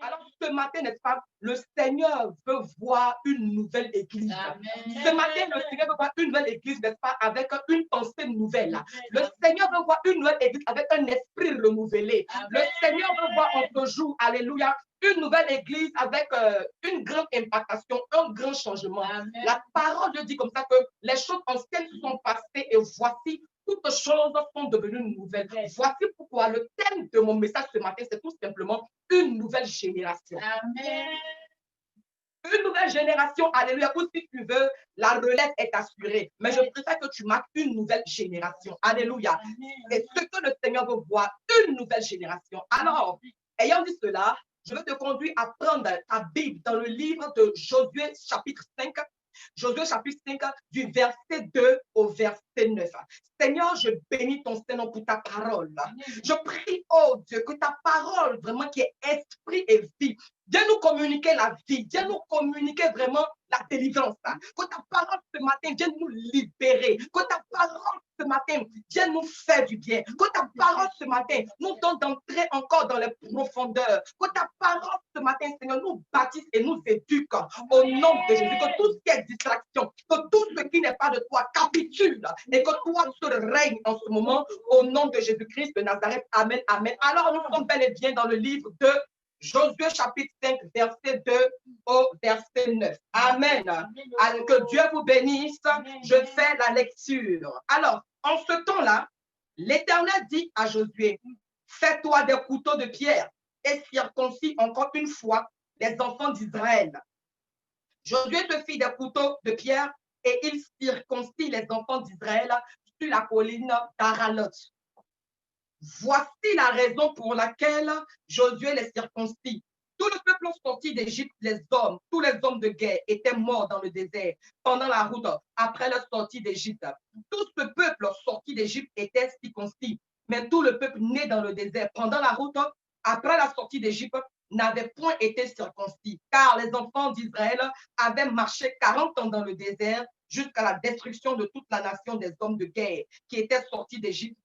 Alors, ce matin, n'est-ce pas, le Seigneur veut voir une nouvelle église. Amen. Ce matin, le Seigneur veut voir une nouvelle église, n'est-ce pas, avec une pensée nouvelle. Le Seigneur veut voir une nouvelle église avec un esprit renouvelé. Amen. Le Seigneur veut voir en ce jour, alléluia, une nouvelle église avec une grande impactation, un grand changement. Amen. La parole de Dieu dit comme ça que les choses anciennes sont passées et voici, toutes choses sont devenues nouvelles. Voici pourquoi le thème de mon message ce matin, c'est tout simplement une nouvelle génération. Amen. Une nouvelle génération, alléluia, ou si tu veux, la relève est assurée. Mais je préfère que tu marques une nouvelle génération. Alléluia. C'est ce que le Seigneur veut voir, une nouvelle génération. Alors, ayant dit cela, je veux te conduire à prendre ta Bible dans le livre de Josué chapitre 5. Josué chapitre 5, du verset 2 au verset 9. Seigneur, je bénis ton Seigneur pour ta parole. Je prie, oh Dieu, que ta parole, vraiment, qui est esprit et vie, viens nous communiquer la vie, viens nous communiquer vraiment la délivrance. Que ta parole ce matin vienne nous libérer. Que ta parole ce matin vienne nous faire du bien. Que ta parole ce matin nous donne d'entrer encore dans les profondeurs. Que ta parole ce matin, Seigneur, nous bâtisse et nous éduque au nom de Jésus. Que tout ce qui est distraction, que tout ce qui n'est pas de toi capitule et que toi seul règne en ce moment au nom de Jésus-Christ de Nazareth. Amen, amen. Alors nous sommes bel et bien dans le livre de Josué chapitre 5, verset 2 au verset 9. Amen. Alors, que Dieu vous bénisse. Je fais la lecture. Alors, en ce temps-là, l'Éternel dit à Josué, fais-toi des couteaux de pierre et circoncis encore une fois les enfants d'Israël. Josué se fit des couteaux de pierre et il circoncit les enfants d'Israël sur la colline d'Aralot. Voici la raison pour laquelle Josué les circoncit. Tout le peuple sorti d'Égypte, les hommes, tous les hommes de guerre étaient morts dans le désert pendant la route après leur sortie d'Égypte. Tout ce peuple sorti d'Égypte était circoncis, mais tout le peuple né dans le désert pendant la route après la sortie d'Égypte n'avait point été circoncis, car les enfants d'Israël avaient marché 40 ans dans le désert jusqu'à la destruction de toute la nation des hommes de guerre qui étaient sortis d'Égypte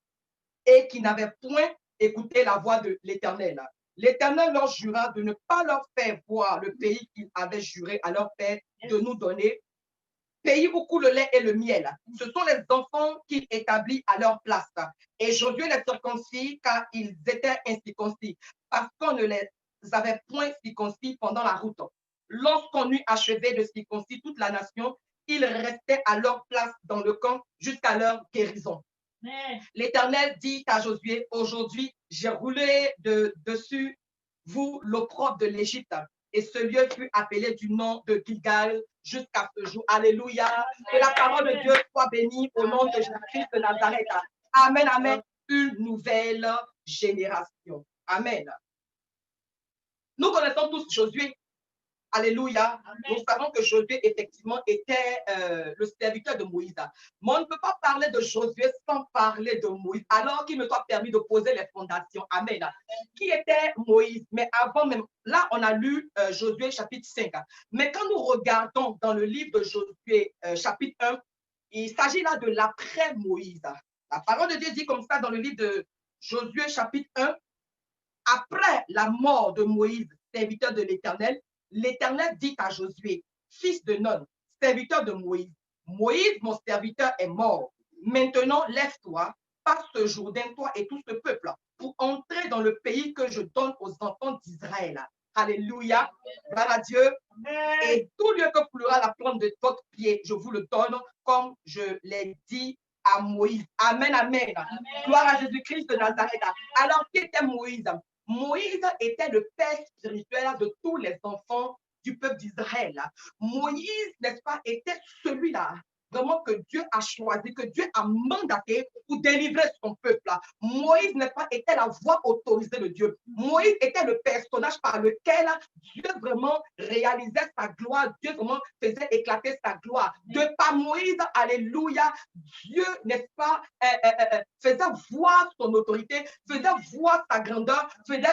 et qui n'avaient point écouté la voix de l'Éternel. L'Éternel leur jura de ne pas leur faire voir le pays qu'il avait juré à leur père de nous donner, pays où coule le lait et le miel. Ce sont les enfants qu'il établit à leur place. Et Josué les circoncis car ils étaient incirconcis, parce qu'on ne les avait point circoncis pendant la route. Lorsqu'on eut achevé de circoncis toute la nation, ils restaient à leur place dans le camp jusqu'à leur guérison. L'Éternel dit à Josué, aujourd'hui, j'ai roulé dessus vous l'opprobre de l'Égypte. Et ce lieu fut appelé du nom de Gilgal jusqu'à ce jour. Alléluia. Que la parole de Dieu soit bénie au nom de Jésus-Christ de Nazareth. Amen, amen. Une nouvelle génération. Amen. Nous connaissons tous Josué. Alléluia. Amen. Nous savons que Josué, effectivement, était le serviteur de Moïse. Mais on ne peut pas parler de Josué sans parler de Moïse, alors qu'il me soit permis de poser les fondations. Amen. Amen. Qui était Moïse? Mais avant même, là, on a lu Josué chapitre 5. Mais quand nous regardons dans le livre de Josué chapitre 1, il s'agit là de l'après-Moïse. La parole de Dieu dit comme ça dans le livre de Josué chapitre 1, après la mort de Moïse, serviteur de l'Éternel, l'Éternel dit à Josué, fils de Nun, serviteur de Moïse, Moïse, mon serviteur, est mort. Maintenant, lève-toi, passe ce Jourdain, toi et tout ce peuple, pour entrer dans le pays que je donne aux enfants d'Israël. Alléluia, gloire à Dieu. Et tout lieu que coulera la plante de votre pied, je vous le donne, comme je l'ai dit à Moïse. Amen, amen. Amen. Gloire à Jésus-Christ de Nazareth. Alors, qui était Moïse? Moïse était le père spirituel de tous les enfants du peuple d'Israël. Moïse, n'est-ce pas, était celui-là vraiment que Dieu a choisi, que Dieu a mandaté pour délivrer son peuple. Moïse, n'est-ce pas, était la voix autorisée de Dieu. Moïse était le personnage par lequel Dieu vraiment réalisait sa gloire, Dieu vraiment faisait éclater sa gloire. De par Moïse, alléluia, Dieu, n'est-ce pas, faisait voir son autorité, faisait voir sa grandeur, faisait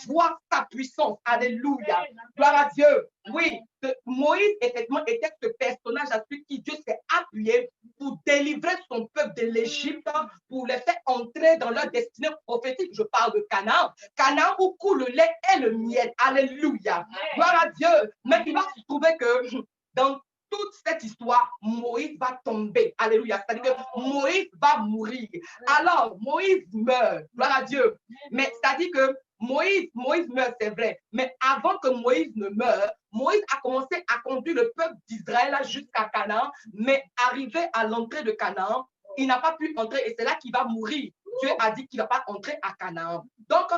voir sa puissance. Alléluia. Gloire à Dieu. Oui, Moïse, effectivement, était ce personnage à celui qui Dieu s'est appuyé pour délivrer son peuple de l'Égypte, pour les faire entrer dans leur destinée prophétique. Je parle de Canaan. Canaan où coule le lait et le miel. Alléluia. Gloire à Dieu. Mais il va se trouver que dans toute cette histoire, Moïse va tomber. Alléluia. C'est-à-dire que Moïse va mourir. Alors, Moïse meurt. Gloire à Dieu. Mais c'est-à-dire que Moïse meurt, c'est vrai. Mais avant que Moïse ne meure, Moïse a commencé à conduire le peuple d'Israël jusqu'à Canaan, mais arrivé à l'entrée de Canaan, il n'a pas pu entrer et c'est là qu'il va mourir. Dieu a dit qu'il ne va pas entrer à Canaan. Donc,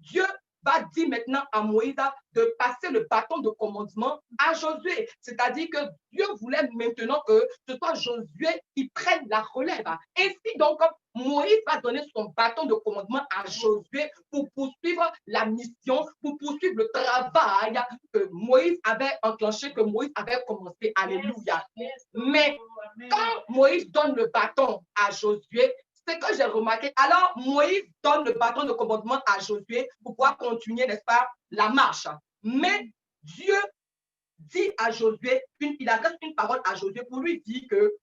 Dieu va dire maintenant à Moïse de passer le bâton de commandement à Josué. C'est-à-dire que Dieu voulait maintenant que ce soit Josué qui prenne la relève. Ainsi donc, Moïse va donner son bâton de commandement à Josué pour poursuivre la mission, pour poursuivre le travail que Moïse avait enclenché, que Moïse avait commencé. Alléluia. Mais quand Moïse donne le bâton à Josué, c'est que j'ai remarqué. Alors, Moïse donne le bâton de commandement à Josué pour pouvoir continuer, n'est-ce pas, la marche. Mais Dieu dit à Josué, il adresse une parole à Josué pour lui dire que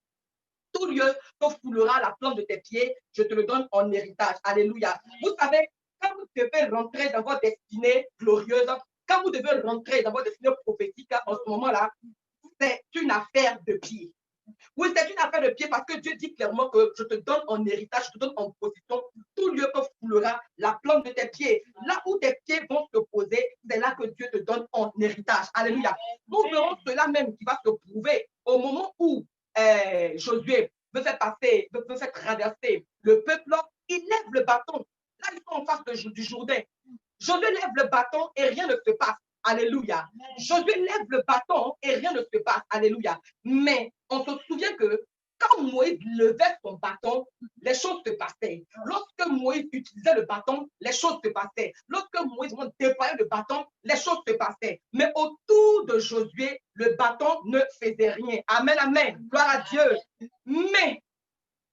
tout lieu que foulera la plante de tes pieds, je te le donne en héritage. Alléluia. Vous savez, quand vous devez rentrer dans votre destinée glorieuse, quand vous devez rentrer dans votre destinée prophétique, en ce moment-là, c'est une affaire de pied. Oui, c'est une affaire de pied parce que Dieu dit clairement que je te donne en héritage, je te donne en possession tout lieu que foulera la plante de tes pieds. Là où tes pieds vont se poser, c'est là que Dieu te donne en héritage. Alléluia. Nous verrons cela même qui va se prouver au moment où Josué veut faire passer, veut faire traverser le peuple, il lève le bâton. Là, ils sont en face du Jourdain. Josué lève le bâton et rien ne se passe. Alléluia. Josué lève le bâton et rien ne se passe. Alléluia. Mais on se souvient que quand Moïse levait son bâton, les choses se passaient. Lorsque Moïse utilisait le bâton, les choses se passaient. Lorsque Moïse déployait le bâton, les choses se passaient. Mais autour de Josué, le bâton ne faisait rien. Amen, amen. Gloire à Dieu. Mais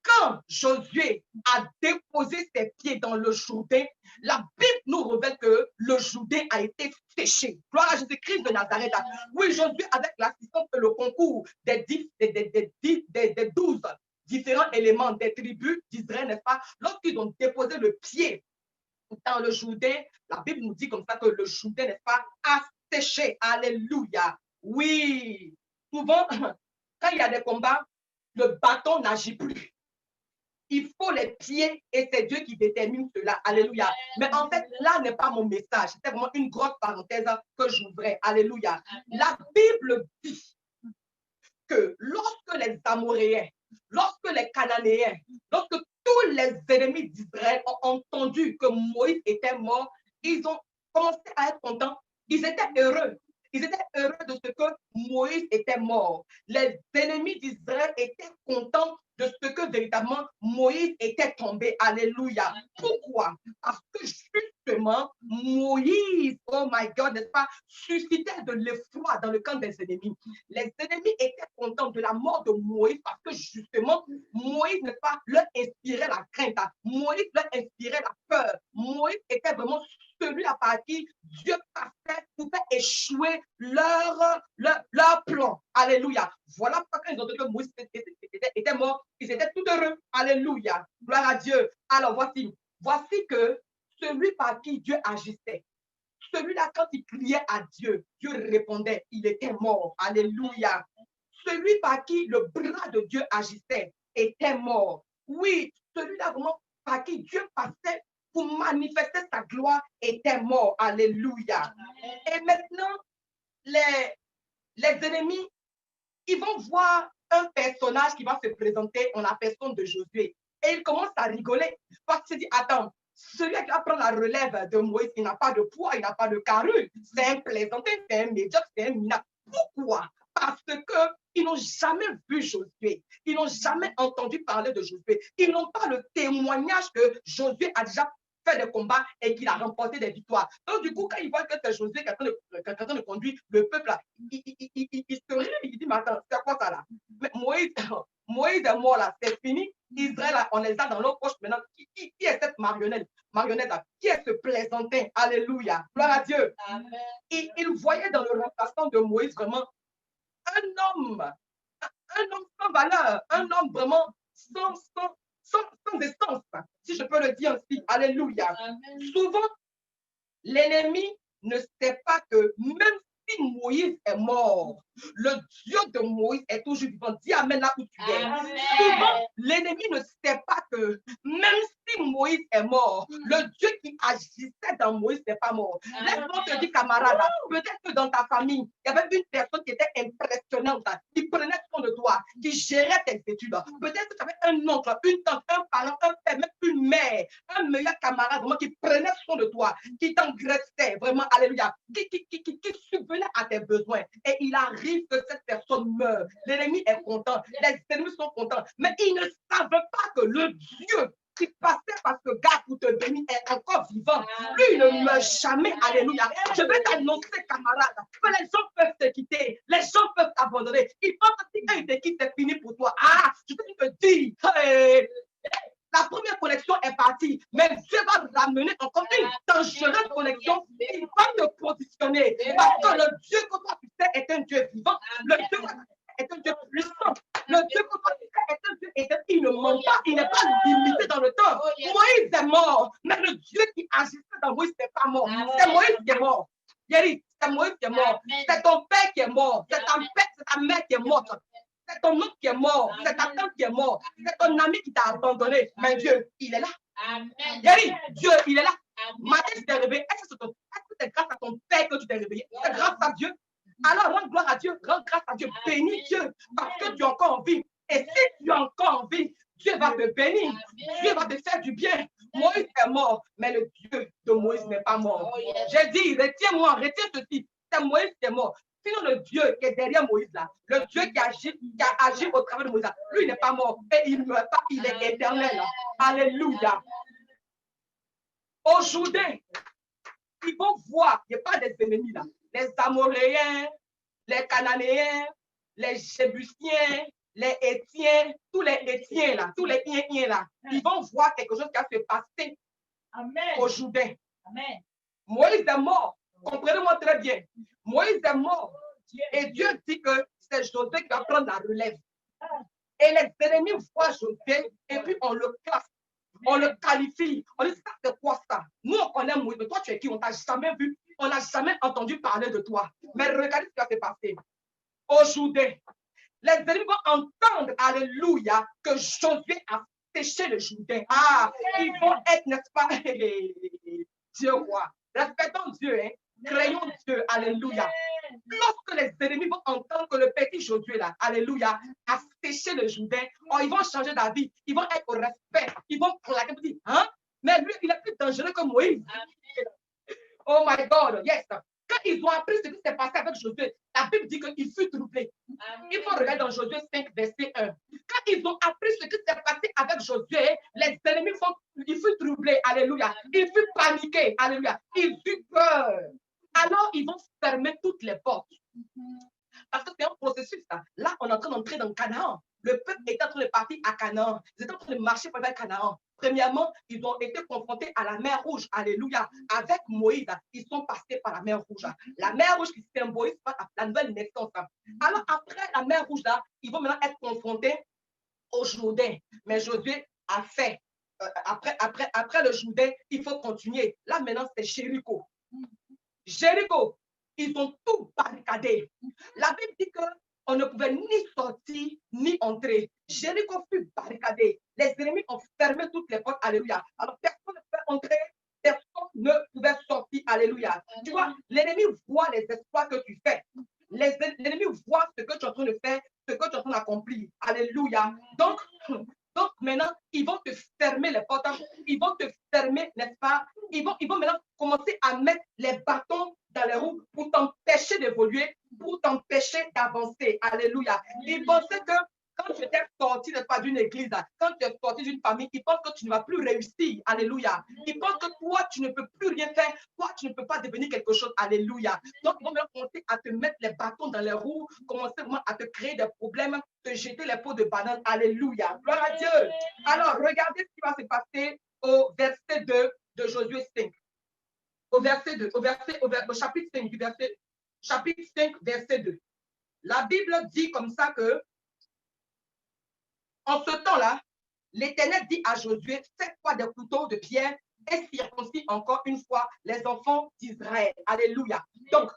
quand Josué a déposé ses pieds dans le Jourdain, la Bible nous révèle que le Jourdain a été séché. Gloire à Jésus-Christ de Nazareth. Oui, Josué, avec l'assistance et le concours des 12 différents éléments des tribus d'Israël, n'est-ce pas, lorsqu'ils ont déposé le pied dans le Jourdain, la Bible nous dit comme ça que le Jourdain, n'est-ce pas, a séché. Alléluia. Oui. Souvent, quand il y a des combats, le bâton n'agit plus. Il faut les pieds et c'est Dieu qui détermine cela. Alléluia. Mais en fait, là n'est pas mon message. C'était vraiment une grosse parenthèse que j'ouvrais. Alléluia. La Bible dit que lorsque les Amoréens, lorsque les Cananéens, lorsque tous les ennemis d'Israël ont entendu que Moïse était mort, ils ont commencé à être contents. Ils étaient heureux. Ils étaient heureux de ce que Moïse était mort. Les ennemis d'Israël étaient contents de ce que véritablement Moïse était tombé. Alléluia. Pourquoi? Parce que justement, Moïse, oh my God, n'est-ce pas, suscitait de l'effroi dans le camp des ennemis. Les ennemis étaient contents de la mort de Moïse parce que justement, Moïse, n'est-ce pas, leur inspirait la crainte. Moïse leur inspirait la peur. Moïse était vraiment celui par qui Dieu passait pour faire échouer leur plan. Alléluia. Voilà pourquoi quand ils ont dit que Moïse était mort, ils étaient tout heureux. Alléluia. Gloire à Dieu. Alors voici que celui par qui Dieu agissait, celui-là, quand il criait à Dieu, Dieu répondait, il était mort. Alléluia. Celui par qui le bras de Dieu agissait était mort. Oui, celui-là vraiment par qui Dieu passait pour manifester sa gloire était mort. Alléluia. Et maintenant, les ennemis, ils vont voir un personnage qui va se présenter en la personne de Josué. Et ils commencent à rigoler parce qu'ils se disent, attends, celui qui va prendre la relève de Moïse, il n'a pas de poids, il n'a pas de carrure. C'est un plaisantin, c'est un médiocre, c'est un minable. Pourquoi? Parce qu'ils n'ont jamais vu Josué. Ils n'ont jamais entendu parler de Josué. Ils n'ont pas le témoignage que Josué a déjà fait des combats et qu'il a remporté des victoires. Donc, du coup, quand il voit que c'est Josué qui est en train de conduire le peuple, là, il se rit, il dit, mais attends, c'est quoi ça là? Mais Moïse est mort là, c'est fini. Israël, là, on les a dans nos poches maintenant. Qui est cette marionnette là? Qui est ce plaisantin? Alléluia. Gloire à Dieu. Amen. Il voyait dans le remplaçant de Moïse vraiment un homme sans valeur, un homme vraiment sans essence, si je peux le dire ainsi. Alléluia. Amen. Souvent, l'ennemi ne sait pas que même si Moïse est mort, le Dieu de Moïse est toujours vivant. Dis Amen là où tu es. Amen. Souvent, l'ennemi ne sait pas que même si Moïse est mort, le Dieu qui agissait dans Moïse n'est pas mort. Laisse-moi te dire, camarade, peut-être que dans ta famille, il y avait une personne qui était impressionnante, qui prenait soin de toi, qui gérait tes études. Peut-être que tu avais un oncle, une tante, un parent, un père, même une mère, un meilleur camarade vraiment qui prenait soin de toi, qui t'engraissait vraiment, alléluia, qui subvenait à tes besoins. Et il arrive que cette personne meurt. L'ennemi est content, les ennemis sont contents, mais ils ne savent pas que le Dieu qui passait par ce gars pour te bénir est encore vivant. Lui, il ne meurt jamais. Alléluia. Je vais t'annoncer, camarade, que les gens peuvent te quitter, les gens peuvent t'abandonner. Ils pensent que si ils te quittent, c'est fini pour toi. Ah, je te dis, hey, la première connexion est partie, mais Dieu va ramener encore une dangereuse connexion. Il va te positionner. Parce que le Dieu que toi tu sais est un Dieu vivant. Le Dieu est un Dieu puissant. Le Dieu que toi tu sais est un Dieu éternel. Il ne ment pas, il n'est pas limité dans le temps. Moïse est mort, mais le Dieu qui agissait dans Moïse n'est pas mort. C'est Moïse qui est mort. Yeri, c'est Moïse qui est mort. C'est ton père qui est mort. C'est ta mère qui est morte. C'est ton oncle qui est mort, c'est ta tante qui est mort, c'est ton ami qui t'a abandonné. Mais Dieu, il est là. Yeri, Dieu, il est là. Matin, tu t'es réveillé. Est-ce que c'est grâce à ton père que tu t'es réveillé? C'est grâce à Dieu. Alors, rends gloire à Dieu, rends grâce à Dieu, bénis Dieu, parce que tu es encore en vie. Et si tu es encore en vie, Dieu va te bénir, Dieu va te faire du bien. Moïse est mort, mais le Dieu de Moïse n'est pas mort. J'ai dit, retiens-moi, retiens ceci. C'est Moïse qui est mort. Sinon, le Dieu qui est derrière Moïse là, le Dieu qui a agi au travers de Moïse là, lui, il n'est pas mort. Et il ne meurt pas, il est éternel. Là. Alléluia. Aujourd'hui, ils vont voir, il n'y a pas des ennemis là. Les Amoréens, les Cananéens, les Jébusiens, les Étiens, tous les Étiens là, tous les Iens là, ils vont voir quelque chose qui va se passer aujourd'hui. Moïse est mort. Comprenez-moi très bien. Moïse est mort. Et Dieu dit que c'est Josué qui va prendre la relève. Et les ennemis voient Josué et puis on le classe. On le qualifie. On dit, ça c'est quoi ça? Nous, on connaît Moïse, mais toi, tu es qui? On t'a jamais vu. On n'a jamais entendu parler de toi. Mais regardez ce qui va se passer. Aujourd'hui, les ennemis vont entendre, alléluia, que Josué a séché le Jourdain. Ah, ils vont être, n'est-ce pas? Dieu roi. Respectons Dieu, hein. Craignons Dieu, alléluia. Lorsque les ennemis vont entendre que le petit Josué, là, alléluia, a séché le Jourdain, oh, ils vont changer d'avis, ils vont être au respect, ils vont claquer, dire, hein? Mais lui, il est plus dangereux que Moïse. Oh my God, yes. Quand ils ont appris ce qui s'est passé avec Josué, la Bible dit qu'il fut troublé. Il faut regarder dans Josué 5, verset 1. Quand ils ont appris ce qui s'est passé avec Josué, les ennemis ils furent troublés, alléluia. Ils furent paniqués, alléluia. Ils eurent peur. Alors, ils vont fermer toutes les portes. Parce que c'est un processus. Là, on est en train d'entrer dans Canaan. Le peuple est en train de partir à Canaan. Ils étaient en train de marcher vers Canaan. Premièrement, ils ont été confrontés à la mer Rouge. Alléluia. Avec Moïse, ils sont passés par la mer Rouge. La mer Rouge qui symbolise la nouvelle naissance. Alors, après la mer Rouge, là, ils vont maintenant être confrontés au Jourdain. Mais Josué a fait. Après le Jourdain, il faut continuer. Là, maintenant, c'est Jéricho. Jéricho, ils ont tout barricadé. La Bible dit qu'on ne pouvait ni sortir ni entrer. Jéricho fut barricadé. Les ennemis ont fermé toutes les portes. Alléluia. Alors personne ne peut entrer, personne ne pouvait sortir. Alléluia. Tu vois, l'ennemi voit les exploits que tu fais. L'ennemi voit ce que tu es en train de faire, ce que tu es en train d'accomplir. Alléluia. Donc maintenant, ils vont te fermer les portes. Ils vont te fermer, n'est-ce pas? Ils vont maintenant commencer à mettre les bâtons dans les roues pour t'empêcher d'évoluer, pour t'empêcher d'avancer. Alléluia. Ils pensaient que Quand tu étais sorti, n'est-ce pas, d'une église, quand tu es sorti d'une famille, ils pensent que tu ne vas plus réussir. Alléluia. Ils pensent que toi, tu ne peux plus rien faire. Toi, tu ne peux pas devenir quelque chose. Alléluia. Donc, ils vont même commencer à te mettre les bâtons dans les roues, commencer vraiment à te créer des problèmes, te jeter les pots de banane. Alléluia. Gloire à Dieu. Alors, regardez ce qui va se passer au verset 2 de Josué 5. Au verset 2, au chapitre 5 du verset, chapitre 5, verset 2. La Bible dit comme ça que, en ce temps-là, l'Éternel dit à Josué, fais-toi des couteaux de pierre et circoncis encore une fois les enfants d'Israël. Alléluia. Donc,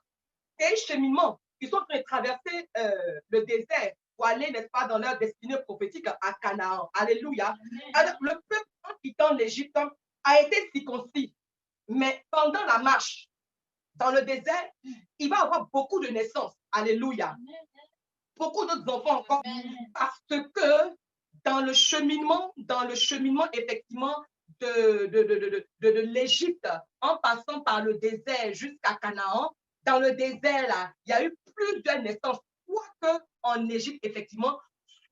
c'est un cheminement. Ils sont en train de traverser le désert pour aller, n'est-ce pas, dans leur destinée prophétique à Canaan. Alléluia. Alors, le peuple, en quittant l'Égypte, a été circoncis. Mais pendant la marche dans le désert, il va y avoir beaucoup de naissances. Alléluia. Beaucoup d'autres enfants encore. Parce que dans le cheminement effectivement de l'Égypte, en passant par le désert jusqu'à Canaan, dans le désert, là, il y a eu plusieurs naissances. Quoique en Égypte, effectivement,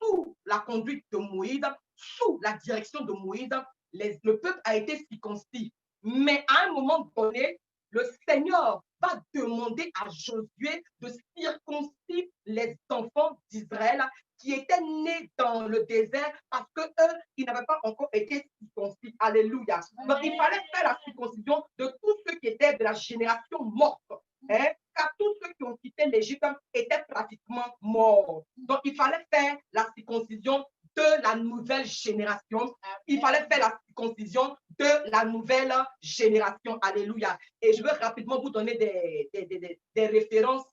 sous la conduite de Moïse, sous la direction de Moïse, le peuple a été circoncis. Mais à un moment donné, le Seigneur va demander à Josué de circoncire les enfants d'Israël qui étaient nés dans le désert parce qu'eux, ils n'avaient pas encore été circoncis. Alléluia. Donc, il fallait faire la circoncision de tous ceux qui étaient de la génération morte. Hein, car tous ceux qui ont quitté l'Égypte étaient pratiquement morts. Donc, il fallait faire la circoncision de la nouvelle génération. Il fallait faire la circoncision de la nouvelle génération. Alléluia. Et je veux rapidement vous donner des références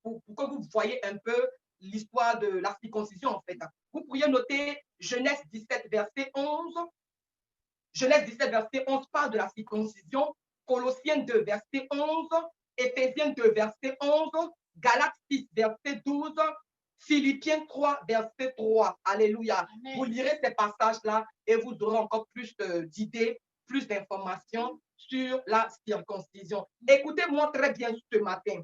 pour que vous voyez un peu l'histoire de la circoncision, en fait. Vous pourriez noter Genèse 17, verset 11. Genèse 17, verset 11 parle de la circoncision. Colossiens 2, verset 11. Éphésiens 2, verset 11. Galates 6, verset 12. Philippiens 3, verset 3. Alléluia. Amen. Vous lirez ces passages-là et vous aurez encore plus d'idées, plus d'informations sur la circoncision. Écoutez-moi très bien ce matin.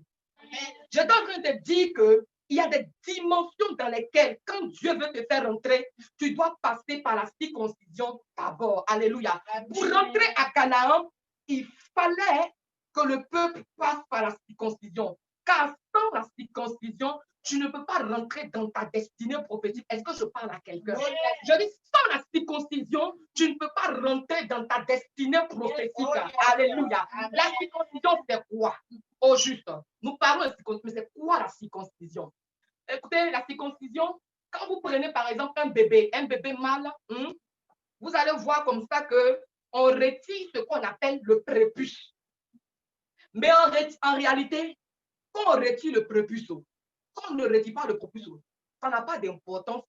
Je suis en train de dire qu'il y a des dimensions dans lesquelles, quand Dieu veut te faire rentrer, tu dois passer par la circoncision d'abord. Alléluia. Pour rentrer à Canaan, il fallait que le peuple passe par la circoncision. Car sans la circoncision, tu ne peux pas rentrer dans ta destinée prophétique. Est-ce que je parle à quelqu'un? Je dis, sans la circoncision, tu ne peux pas rentrer dans ta destinée prophétique. Alléluia. La circoncision, c'est quoi? Au juste, nous parlons de circoncision, mais c'est quoi la circoncision? Écoutez, la circoncision, quand vous prenez par exemple un bébé mâle, vous allez voir comme ça qu'on retire ce qu'on appelle le prépuce. Mais en réalité, quand on retire le prépuce, quand on ne retire pas le prépuce, ça n'a pas d'importance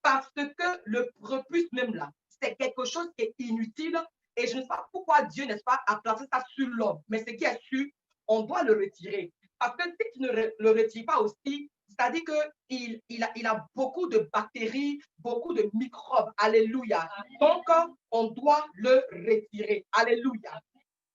parce que le prépuce même là, c'est quelque chose qui est inutile et je ne sais pas pourquoi Dieu, n'est-ce pas, a placé ça sur l'homme. Mais ce qui est sûr, on doit le retirer. Parce que si tu ne le retires pas aussi, c'est-à-dire qu'il a beaucoup de bactéries, beaucoup de microbes. Alléluia. Donc, on doit le retirer. Alléluia.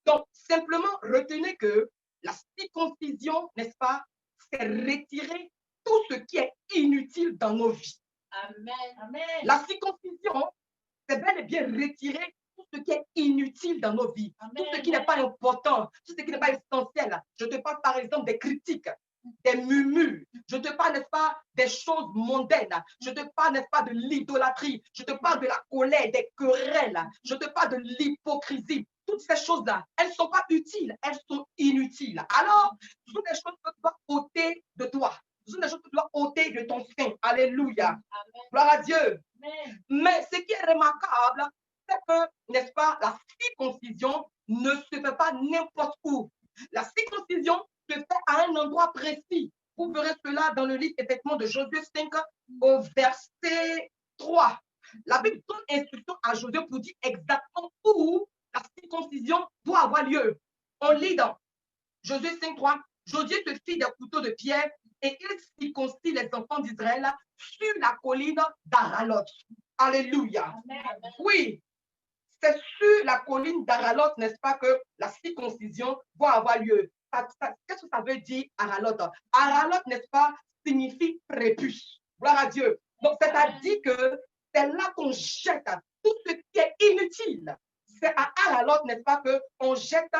Donc, simplement, retenez que la circoncision, n'est-ce pas, c'est retirer tout ce qui est inutile dans nos vies. Amen. La circoncision, c'est bel et bien retirer tout ce qui est inutile dans nos vies, Amen. Tout ce qui n'est pas important, tout ce qui n'est pas essentiel. Je te parle par exemple des critiques, des murmures. Je te parle, n'est-ce pas, des choses mondaines. Je te parle, n'est-ce pas, de l'idolâtrie. Je te parle de la colère, des querelles. Je te parle de l'hypocrisie. Toutes ces choses-là, elles ne sont pas utiles, elles sont inutiles. Alors, ce sont des choses que tu dois ôter de toi. Ce sont des choses que tu dois ôter de ton sein. Alléluia. Amen. Gloire à Dieu. Amen. Mais ce qui est remarquable, c'est que, n'est-ce pas, la circoncision ne se fait pas n'importe où. La circoncision se fait à un endroit précis. Vous verrez cela dans le livre, effectivement, de Josué 5, au verset 3. La Bible donne instruction à Josué pour dire exactement où la circoncision doit avoir lieu. On lit dans Josué 5, 3. Josué se fit des couteaux de pierre et il circoncit les enfants d'Israël sur la colline d'Aralot. Alléluia. Amen. Oui, c'est sur la colline d'Aralot, n'est-ce pas, que la circoncision doit avoir lieu. Qu'est-ce que ça veut dire, Aralot? Aralot, n'est-ce pas, signifie prépuce. Gloire à Dieu. Donc, c'est-à-dire que c'est là qu'on jette tout ce qui est inutile. C'est à la lotte, n'est-ce pas, qu'on jette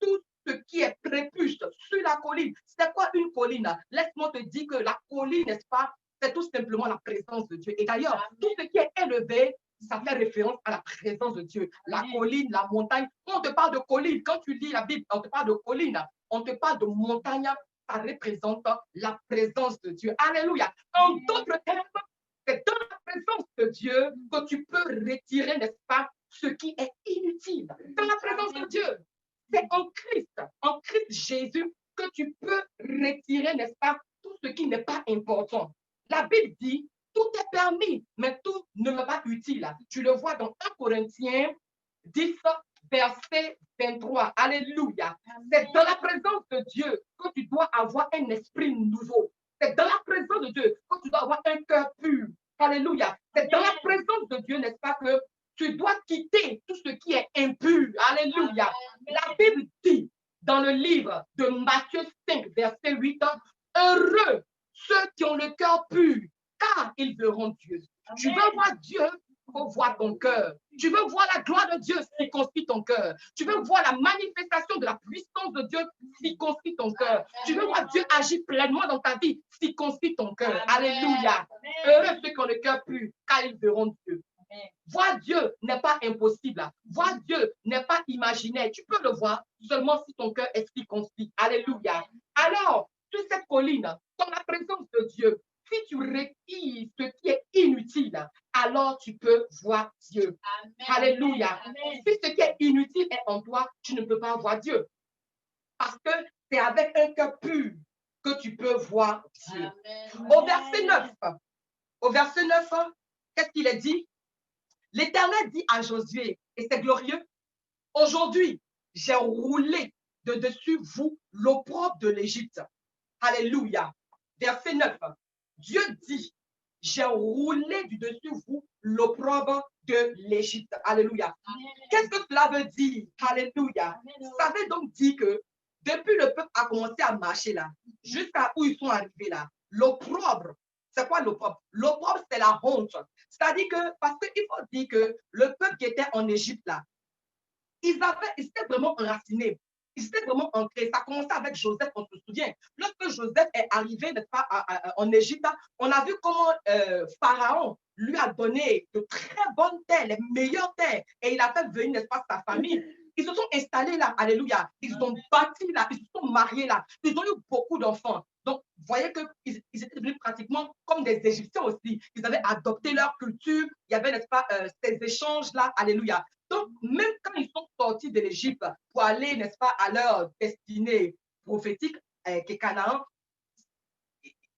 tout ce qui est prépuce sur la colline. C'est quoi une colline? Laisse-moi te dire que la colline, n'est-ce pas, c'est tout simplement la présence de Dieu. Et d'ailleurs, tout ce qui est élevé, ça fait référence à la présence de Dieu. La colline, la montagne. Quand on te parle de colline, quand tu lis la Bible, on te parle de colline, on te parle de montagne, ça représente la présence de Dieu. Alléluia. En d'autres termes, c'est dans la présence de Dieu que tu peux retirer, n'est-ce pas, ce qui est inutile. Dans la présence de Dieu. C'est en Christ Jésus, que tu peux retirer, n'est-ce pas, tout ce qui n'est pas important. La Bible dit, tout est permis, mais tout ne m'est pas utile. Tu le vois dans 1 Corinthiens 10, verset 23. Alléluia. C'est dans la présence de Dieu que tu dois avoir un esprit nouveau. C'est dans la présence de Dieu que tu dois avoir un cœur pur. Alléluia. C'est dans la présence de Dieu, n'est-ce pas, que tu dois quitter tout ce qui est impur. Alléluia. La Bible dit dans le livre de Matthieu 5, verset 8, heureux ceux qui ont le cœur pur, car ils verront Dieu. Amen. Tu veux voir Dieu, il faut voir ton cœur. Tu veux voir la gloire de Dieu, circoncis ton cœur. Tu veux voir la manifestation de la puissance de Dieu, circoncis ton cœur. Tu veux voir Dieu agir pleinement dans ta vie, circoncis ton cœur. Alléluia. Heureux ceux qui ont le cœur pur, car ils verront Dieu. Voir Dieu n'est pas impossible. Voir Dieu n'est pas imaginaire. Tu peux le voir seulement si ton cœur est circoncis. Alléluia. Alors, sur cette colline, dans la présence de Dieu, si tu retires ce qui est inutile, alors tu peux voir Dieu. Amen. Alléluia. Amen. Si ce qui est inutile est en toi, tu ne peux pas voir Dieu. Parce que c'est avec un cœur pur que tu peux voir Dieu. Amen. Au verset 9, qu'est-ce qu'il est dit? L'Éternel dit à Josué, et c'est glorieux, aujourd'hui, j'ai roulé de dessus vous l'opprobre de l'Égypte. Alléluia. Verset 9. Dieu dit, j'ai roulé du dessus vous l'opprobre de l'Égypte. Alléluia. Qu'est-ce que cela veut dire? Alléluia. Ça veut donc dire que depuis le peuple a commencé à marcher là, jusqu'à où ils sont arrivés là, l'opprobre, c'est quoi l'opprobre? L'opprobre, c'est la honte. C'est-à-dire que, parce qu'il faut dire que le peuple qui était en Égypte là, ils étaient vraiment enracinés. Ils étaient vraiment ancrés. Ça a commencé avec Joseph, on se souvient. Lorsque Joseph est arrivé, n'est-ce pas, en Égypte, on a vu comment Pharaon lui a donné de très bonnes terres, les meilleures terres, et il a fait venir, n'est-ce pas, sa famille. Ils se sont installés là, alléluia. Ils ont bâti là, ils se sont mariés là. Ils ont eu beaucoup d'enfants. Donc, vous voyez qu'ils étaient devenus pratiquement comme des Égyptiens aussi. Ils avaient adopté leur culture. Il y avait, n'est-ce pas, ces échanges-là, alléluia. Donc, même quand ils sont sortis de l'Égypte pour aller, n'est-ce pas, à leur destinée prophétique, qui est Canaan,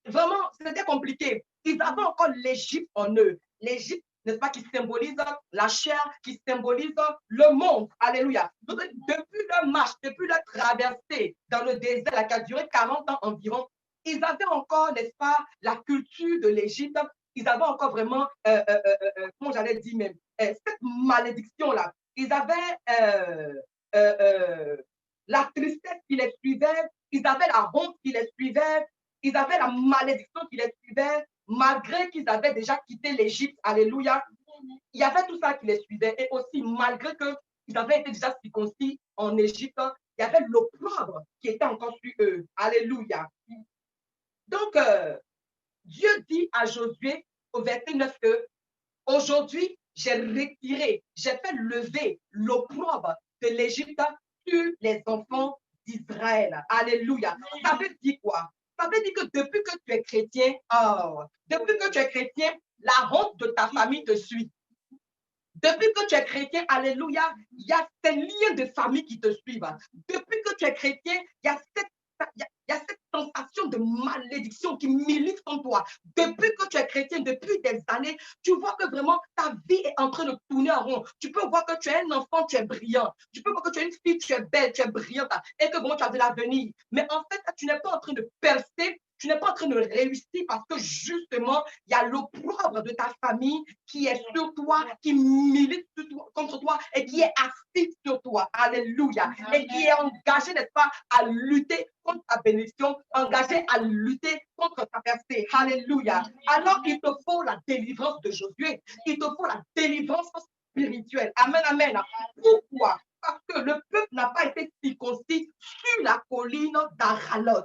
vraiment, c'était compliqué. Ils avaient encore l'Égypte en eux. L'Égypte, n'est-ce pas, qui symbolise la chair, qui symbolise le monde. Alléluia. Donc, depuis leur marche, depuis leur traversée dans le désert, qui a duré 40 ans environ, ils avaient encore, n'est-ce pas, la culture de l'Égypte. Ils avaient encore vraiment, comment j'allais dire même, cette malédiction-là. Ils avaient la tristesse qui les suivait, ils avaient la honte qui les suivait, ils avaient la malédiction qui les suivait, malgré qu'ils avaient déjà quitté l'Égypte, alléluia. Il y avait tout ça qui les suivait, et aussi malgré qu'ils avaient été déjà circoncis en Égypte, il y avait l'opprobre qui était encore sur eux, alléluia. Donc, Dieu dit à Josué au verset 9 que aujourd'hui, j'ai retiré, j'ai fait lever l'opprobre de l'Égypte sur les enfants d'Israël. Alléluia. Ça veut dire quoi? Ça veut dire que depuis que tu es chrétien, la honte de ta famille te suit. Depuis que tu es chrétien, alléluia, il y a ces liens de famille qui te suivent. Depuis que tu es chrétien, il y a cette sensation de malédiction qui milite en toi. Depuis que tu es chrétien, depuis des années, tu vois que vraiment ta vie est en train de tourner en rond. Tu peux voir que tu es un enfant, tu es brillant. Tu peux voir que tu es une fille, tu es belle, tu es brillante et que vraiment tu as de l'avenir. Mais en fait, tu n'es pas en train de percer Tu n'es pas en train de réussir parce que justement, il y a l'opprobre de ta famille qui est sur toi, qui milite contre toi et qui est assis sur toi. Alléluia. Et qui est engagé, n'est-ce pas, à lutter contre ta bénédiction, engagé à lutter contre ta percée. Alléluia. Alors, il te faut la délivrance de Josué. Il te faut la délivrance spirituelle. Amen, amen. Pourquoi? Parce que le peuple n'a pas été circoncis sur la colline d'Aralot.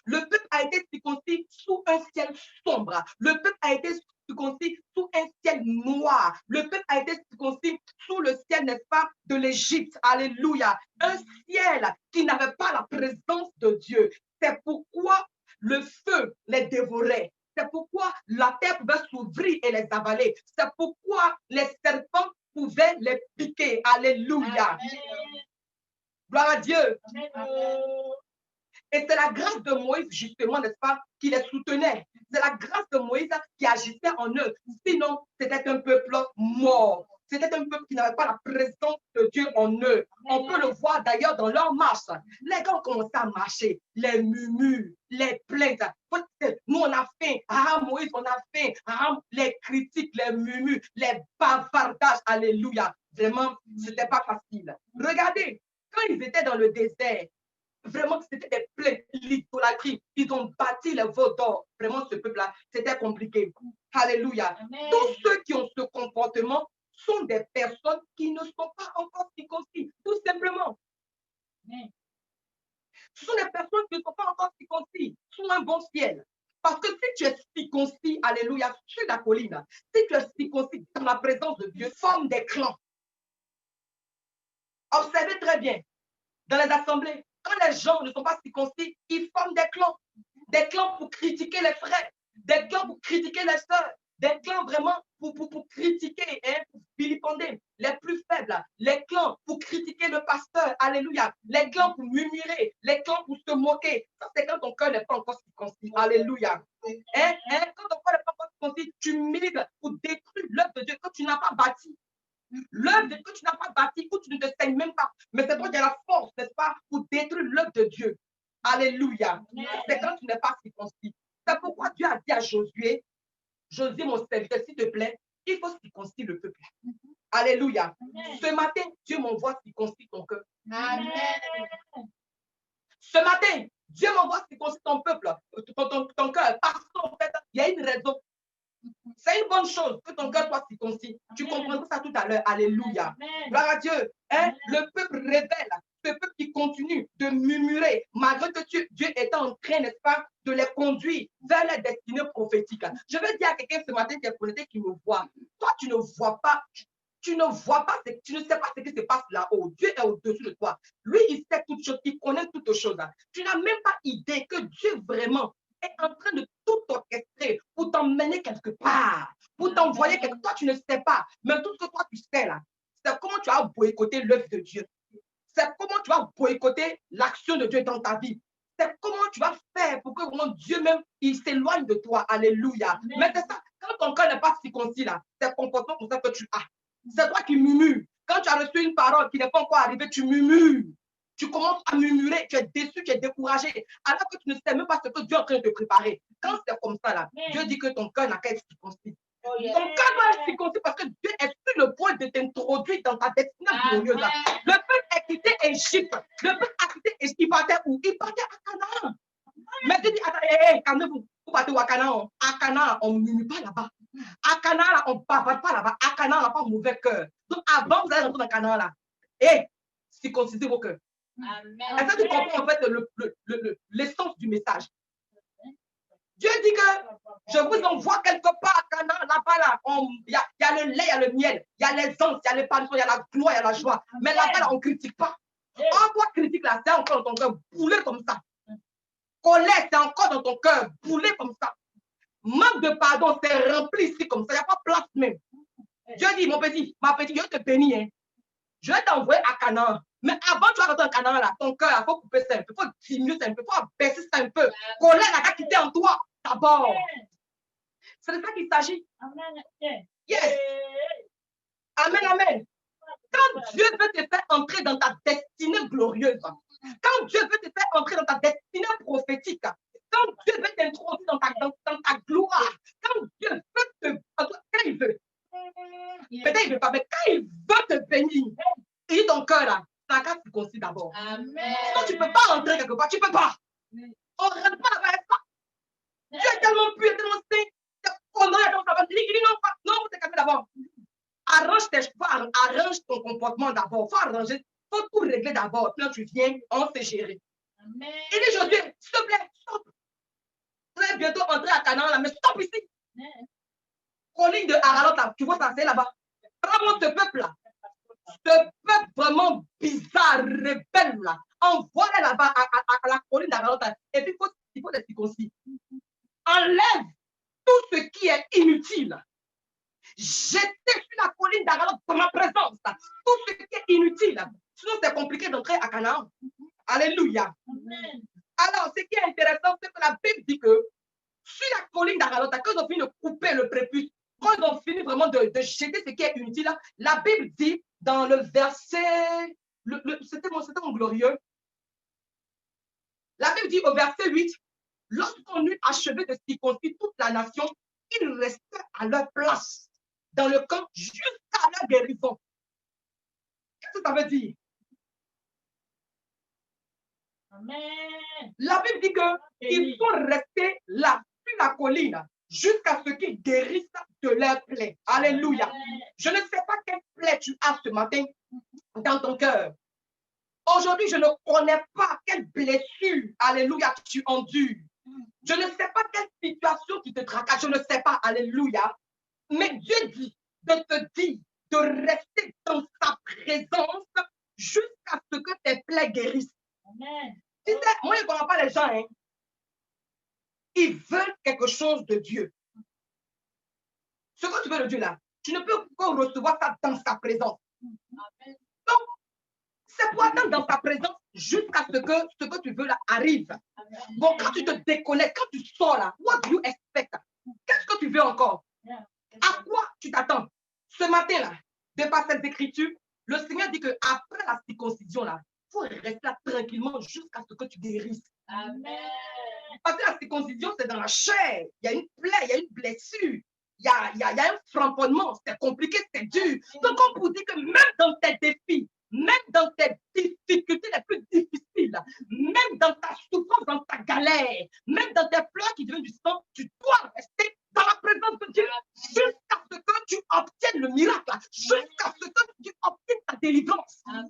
Le peuple a été circoncis sous un ciel sombre. Le peuple a été circoncis sous un ciel noir. Le peuple a été circoncis sous le ciel, n'est-ce pas, de l'Égypte. Alléluia. Un ciel qui n'avait pas la présence de Dieu. C'est pourquoi le feu les dévorait. C'est pourquoi la terre pouvait s'ouvrir et les avaler. C'est pourquoi les serpents pouvaient les piquer. Alléluia. Amen. Gloire à Dieu. Amen. Et c'est la grâce de Moïse, justement, n'est-ce pas, qui les soutenait. C'est la grâce de Moïse qui agissait en eux. Sinon, c'était un peuple mort. C'était un peuple qui n'avait pas la présence de Dieu en eux. On peut le voir d'ailleurs dans leur marche. Les gars ont commencé à marcher, les murmures, les plaintes. Nous, on a faim. Ah, Moïse, on a faim. Ah, les critiques, les murmures, les bavardages. Alléluia. Vraiment, ce n'était pas facile. Regardez, quand ils étaient dans le désert, vraiment, c'était des plaintes, l'idolâtrie. Ils ont bâti les veaux d'or. Vraiment, ce peuple-là, c'était compliqué. Alléluia. Amen. Tous ceux qui ont ce comportement sont des personnes qui ne sont pas encore circoncis, tout simplement. Amen. Ce sont des personnes qui ne sont pas encore circoncis, sous un bon ciel. Parce que si tu es circoncis, alléluia, sur la colline, si tu es circoncis dans la présence de Dieu, forme des clans. Observez très bien, dans les assemblées, quand les gens ne sont pas circoncis, ils forment des clans pour critiquer les frères, des clans pour critiquer les sœurs, des clans vraiment pour critiquer, hein, pour vilipender les plus faibles, les clans pour critiquer le pasteur, alléluia, les clans pour murmurer, les clans pour se moquer. Ça, c'est quand ton cœur n'est pas encore circoncis, alléluia. Hein, quand ton cœur n'est pas encore circoncis, tu milites pour détruire l'œuvre de Dieu que tu n'as pas bâtie. L'œuvre que tu n'as pas bâti, ou tu ne te saignes même pas. Mais c'est toi qui as la force, n'est-ce pas, pour détruire l'œuvre de Dieu. Alléluia. C'est quand tu n'es pas circoncis. C'est pourquoi Dieu a dit à Josué, Josué, mon serviteur, s'il te plaît, il faut circoncire le peuple. Alléluia. Ce matin, Dieu m'envoie circoncire ton cœur. Amen. Ce matin, Dieu m'envoie circoncire ton peuple, ton cœur. Parce qu'en fait, il y a une raison. C'est une bonne chose que ton cœur soit circoncis. Tu comprendras ça tout à l'heure. Alléluia. Gloire à Dieu. Hein? Le peuple rebelle, ce peuple qui continue de murmurer, malgré que Dieu est en train, n'est-ce pas, de les conduire vers les destinées prophétiques. Je veux dire à quelqu'un ce matin qui est connecté, qui me voit. Toi, tu ne vois pas. Tu ne vois pas, tu ne sais pas ce qui se passe là-haut. Dieu est au-dessus de toi. Lui, il sait toutes choses, il connaît toutes choses. Tu n'as même pas idée que Dieu vraiment est en train de tout orchestrer pour t'emmener quelque part, pour t'envoyer quelque part. Toi, tu ne sais pas, mais tout ce que toi, tu sais là, c'est comment tu as boycotté l'œuvre de Dieu. C'est comment tu vas boycotter l'action de Dieu dans ta vie. C'est comment tu vas faire pour que vraiment Dieu même, il s'éloigne de toi. Alléluia. Amen. Mais c'est ça, quand ton cœur n'est pas circoncis là, c'est comportement comme ça que tu as. C'est toi qui murmures. Quand tu as reçu une parole qui n'est pas encore arrivée, tu murmures. Tu commences à murmurer, tu es déçu, tu es découragé, alors que tu ne sais même pas ce que Dieu est en train de te préparer. Quand c'est comme ça, là, Dieu dit que ton cœur n'a qu'à être circoncis. Ton cœur doit être circoncis parce que Dieu est sur le point de t'introduire dans ta destinée glorieuse. Le peuple a quitté Égypte. Le peuple a quitté Égypte. Il partait où? Il partait à Canaan. Mais Dieu dit, attends, calmez-vous. Vous partez où à Canaan? À Canaan, on ne murmure pas là-bas. À Canaan, on ne bavarde pas là-bas. À Canaan, on n'a pas un mauvais cœur. Donc, avant, vous allez rentrer dans Canaan là. Et circoncisez vos cœurs. Est-ce que tu comprends en fait l'essence du message? Dieu dit que je vous envoie quelque part à Canaan, là-bas, là, il y a le lait, il y a le miel, il y a les anges, il y a l'épanouissement, il y a la gloire, il y a la joie. Mais là-bas, là, on ne critique pas. En toi, critique là, c'est encore dans ton cœur, boulé comme ça. Colère, c'est encore dans ton cœur, boulé comme ça. Manque de pardon, c'est rempli ici comme ça, il n'y a pas place même. Dieu dit, mon petit, ma petite, je te bénis, hein. Je vais t'envoyer à Canaan. Mais avant tu vas rentrer en Canaan, là, ton cœur, il faut couper ça un peu, il faut diminuer ça un peu, il faut abaisser ça un peu. Colère n'a qu'à quitter en toi, d'abord. C'est de ça qu'il s'agit. Yes. Amen, amen. Quand Dieu veut te faire entrer dans ta destinée glorieuse, quand Dieu veut te faire entrer dans ta destinée prophétique, quand Dieu veut circoncis d'abord. Amen. Sinon, tu ne peux pas entrer quelque part. Tu ne peux pas. On ne rentre pas là-bas, n'est-ce pas? Tu es tellement pur, tellement saint. Tu es condamné à ton travail. Il dit non, non, vous t'es calmé d'abord. Arrange tes cheveux, arrange ton comportement d'abord. Il faut arranger, il faut tout régler d'abord. Puis là, tu viens, on sait gérer. Amen. Il dit, Josué, s'il te plaît, stop. Vous allez bientôt entrer à Canaan, là, mais stop ici. Amen. Colline de Haralot, là, tu vois ça, c'est là-bas. Vraiment, ce peuple-là, ce peuple vraiment bizarre, rebelle, là, envoie-les là-bas à la colline d'Haralot. Et puis, il faut les circoncis. Enlève tout ce qui est inutile. Jetez sur la colline d'Haralot dans ma présence. Tout ce qui est inutile. Sinon, c'est compliqué d'entrer à Canaan. Alléluia. Amen. Alors, ce qui est intéressant, c'est que la Bible dit que sur la colline d'Haralot, quand ils ont fini de couper le prépuce, quand ils ont fini vraiment de jeter ce qui est inutile, la Bible dit dans le verset, c'était mon glorieux, la Bible dit au verset 8, lorsqu'on eut achevé de circoncire toute la nation, ils restaient à leur place dans le camp jusqu'à leur guérison. Qu'est-ce que ça veut dire? Amen. La Bible dit qu'ils sont restés là, sur la colline, jusqu'à ce qu'ils guérissent de leur plaie. Alléluia. Amen. Je ne sais pas quelle plaie tu as ce matin dans ton cœur. Aujourd'hui, je ne connais pas quelle blessure, alléluia, tu endures. Je ne sais pas quelle situation qui te tracasse. Je ne sais pas, alléluia. Mais Dieu dit de te dire de rester dans sa présence jusqu'à ce que tes plaies guérissent. Amen. Tu sais, moi, je ne comprends pas les gens. Hein. Ils veulent quelque chose de Dieu. Ce que tu veux de Dieu là, tu ne peux pas recevoir ça dans sa présence. Amen. Donc, c'est pour attendre dans sa présence jusqu'à ce que tu veux là arrive. Amen. Bon, quand tu te déconnectes, quand tu sors là, what do you expect? Qu'est-ce que tu veux encore? À quoi tu t'attends? Ce matin là, de par cette écriture, le Seigneur dit qu'après la circoncision là, il faut rester là tranquillement jusqu'à ce que tu guérisses. Amen. Parce que la circoncision, c'est dans la chair. Il y a une plaie, il y a une blessure. Il y a un framponnement. C'est compliqué, c'est dur. Donc, on vous dit que même dans tes défis, même dans tes difficultés les plus difficiles, même dans ta souffrance, dans ta galère, même dans tes pleurs qui deviennent du sang, tu dois rester dans la présence de Dieu jusqu'à ce que tu obtiennes le miracle, jusqu'à ce que tu obtiennes ta délivrance. Amen.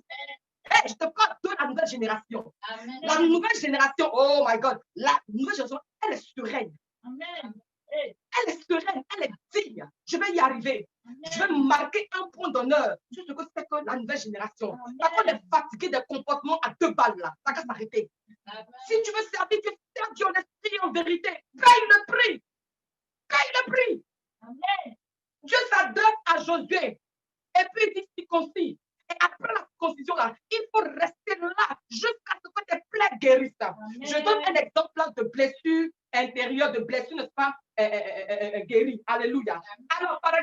Hey, je te parle de la nouvelle génération. Amen. La nouvelle génération, oh my God, la nouvelle génération, elle est sereine. Amen. Elle est sereine, elle est digne. Je vais y arriver. Amen. Je vais marquer un point d'honneur sur ce que c'est que la nouvelle génération. Parce qu'on est fatigué des comportements à 2 balles là. Ça va s'arrêter. Si tu veux servir Dieu, sers Dieu en esprit en vérité. Paye le prix. Paye le prix. Amen. Dieu s'adresse à Josué. Et puis il dit circoncis. Et après la circoncision là, il faut rester là jusqu'à ce que tes plaies guérissent. Amen. Je donne un exemple là de blessure intérieure, de blessure, n'est-ce pas, guérie. Alléluia. Alors, par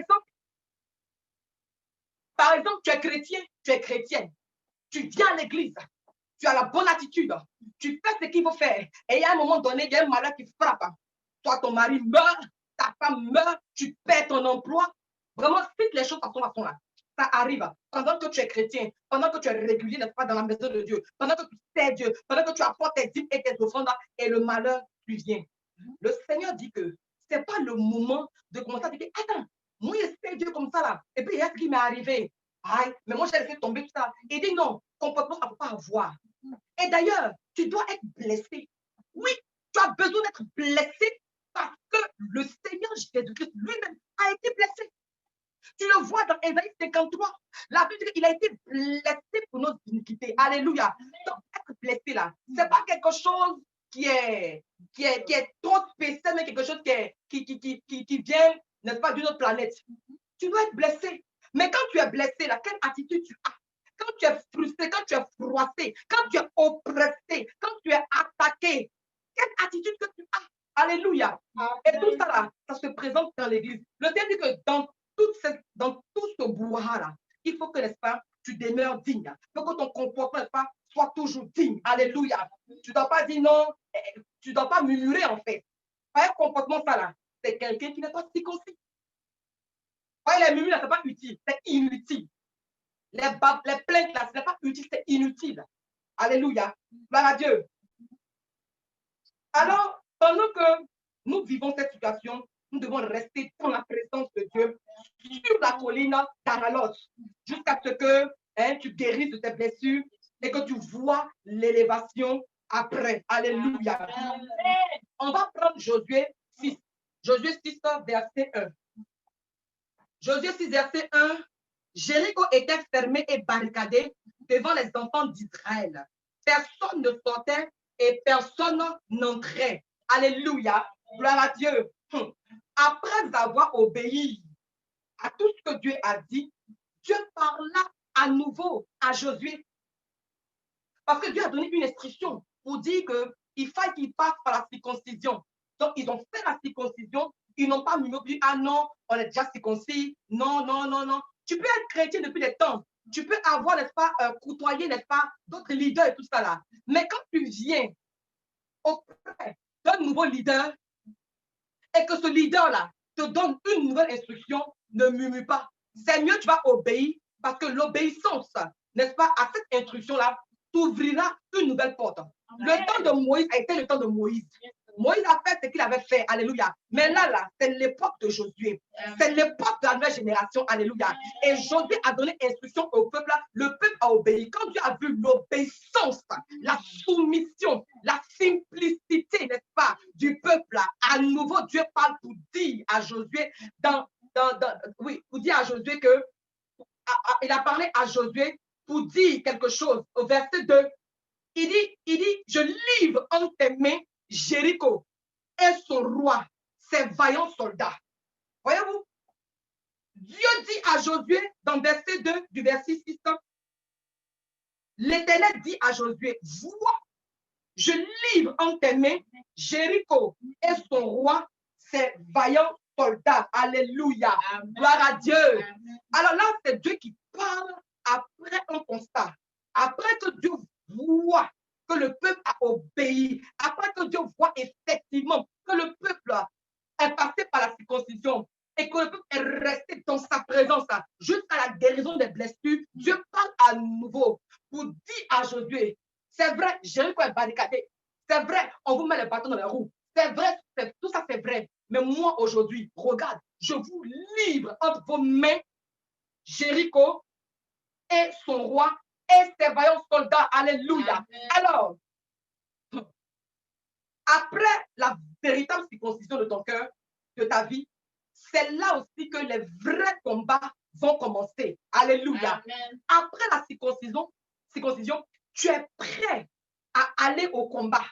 exemple, tu es chrétien, tu es chrétienne. Tu viens à l'église, tu as la bonne attitude, tu fais ce qu'il faut faire. Et il y a un moment donné, il y a un malheur qui frappe. Toi, ton mari meurt, ta femme meurt, tu perds ton emploi. Vraiment, si les choses à son là. Ça arrive pendant que tu es chrétien, pendant que tu es régulier, n'est-ce pas, dans la maison de Dieu, pendant que tu sais Dieu, pendant que tu apportes tes dîmes et tes offrandes, et le malheur lui vient. Le Seigneur dit que ce n'est pas le moment de commencer à dire, attends, moi, je sais Dieu comme ça là, et puis il y a ce qui m'est arrivé. Aïe, mais moi, j'ai laissé tomber tout ça. Il dit non, comportement, ça ne peut pas avoir. Et d'ailleurs, tu dois être blessé. Oui, tu as besoin d'être blessé parce que le Seigneur Jésus-Christ lui-même a été blessé. Tu le vois dans Ésaïe 53. La Bible dit qu'il a été blessé pour nos iniquités. Alléluia. Donc, être blessé là, ce n'est pas quelque chose qui est trop spécial, mais quelque chose qui vient, n'est-ce pas, d'une autre planète. Tu dois être blessé. Mais quand tu es blessé, là, quelle attitude tu as? Quand tu es frustré, quand tu es froissé, quand tu es oppressé, quand tu es attaqué, quelle attitude que tu as? Alléluia. Et tout ça, là, ça se présente dans l'église. Le Seigneur dit que dans tout ce brouhaha-là, il faut que, n'est-ce pas, tu demeures digne. Il faut que ton comportement, n'est-ce pas, soit toujours digne. Alléluia. Tu ne dois pas dire non, tu ne dois pas murmurer, en fait. Un comportement, ça, là, c'est quelqu'un qui n'est pas circoncis. Les murmures, ce n'est pas utile, c'est inutile. les plaintes là, ce n'est pas utile, c'est inutile. Alléluia. Gloire à Dieu. Alors, pendant que nous vivons cette situation, nous devons rester dans la présence de Dieu sur la colline d'Aralos jusqu'à ce que tu guérisses de tes blessures et que tu vois l'élévation après. Alléluia. On va prendre Josué 6. Josué 6, verset 1. Josué 6, verset 1. Jéricho était fermé et barricadé devant les enfants d'Israël. Personne ne sortait et personne n'entrait. Alléluia. Gloire à Dieu. Après avoir obéi à tout ce que Dieu a dit, Dieu parla à nouveau à Josué. Parce que Dieu a donné une instruction pour dire qu'il fallait qu'il passe par la circoncision. Donc, ils ont fait la circoncision. Ils n'ont pas murmuré, ah non, on est déjà circoncis. Non, non, non, non. Tu peux être chrétien depuis des temps. Tu peux avoir, n'est-ce pas, côtoyer, n'est-ce pas, d'autres leaders et tout ça là. Mais quand tu viens auprès d'un nouveau leader et que ce leader-là te donne une nouvelle instruction, ne murmure pas. C'est mieux, tu vas obéir parce que l'obéissance, n'est-ce pas, à cette instruction-là, t'ouvrira une nouvelle porte. Le temps de Moïse a été le temps de Moïse. Moïse a fait ce qu'il avait fait, alléluia. Mais là, c'est l'époque de Josué. C'est l'époque de la nouvelle génération, alléluia. Et Josué a donné instruction au peuple, le peuple a obéi. Quand Dieu a vu l'obéissance, la soumission, la simplicité, n'est-ce pas, du peuple, à nouveau, Dieu parle pour dire à Josué, pour dire à Josué que, il a parlé à Josué pour dire quelque chose. Au verset 2, il dit, je livre en tes mains Jéricho et son roi, ses vaillants soldats. Voyez-vous? Dieu dit à Josué, dans verset 2 du verset 6, l'Éternel dit à Josué, vois, je livre en tes mains Jéricho et son roi, ses vaillants soldats. Alléluia. Amen. Gloire à Dieu. Amen. Alors là, c'est Dieu qui parle après un constat. Après que Dieu voit que le peuple a obéi, après que Dieu voit effectivement que le peuple est passé par la circoncision et que le peuple est resté dans sa présence jusqu'à la guérison des blessures, Dieu parle à nouveau pour dire à Josué, c'est vrai, Jéricho est barricadé, c'est vrai, on vous met les bâtons dans les roues, c'est vrai, tout ça c'est vrai, mais moi aujourd'hui, regarde, je vous livre entre vos mains Jéricho et son roi et ses vaillants soldats. Alléluia. Amen. Alors, après la véritable circoncision de ton cœur, de ta vie, c'est là aussi que les vrais combats vont commencer. Alléluia. Amen. Après la circoncision, tu es prêt à aller au combat.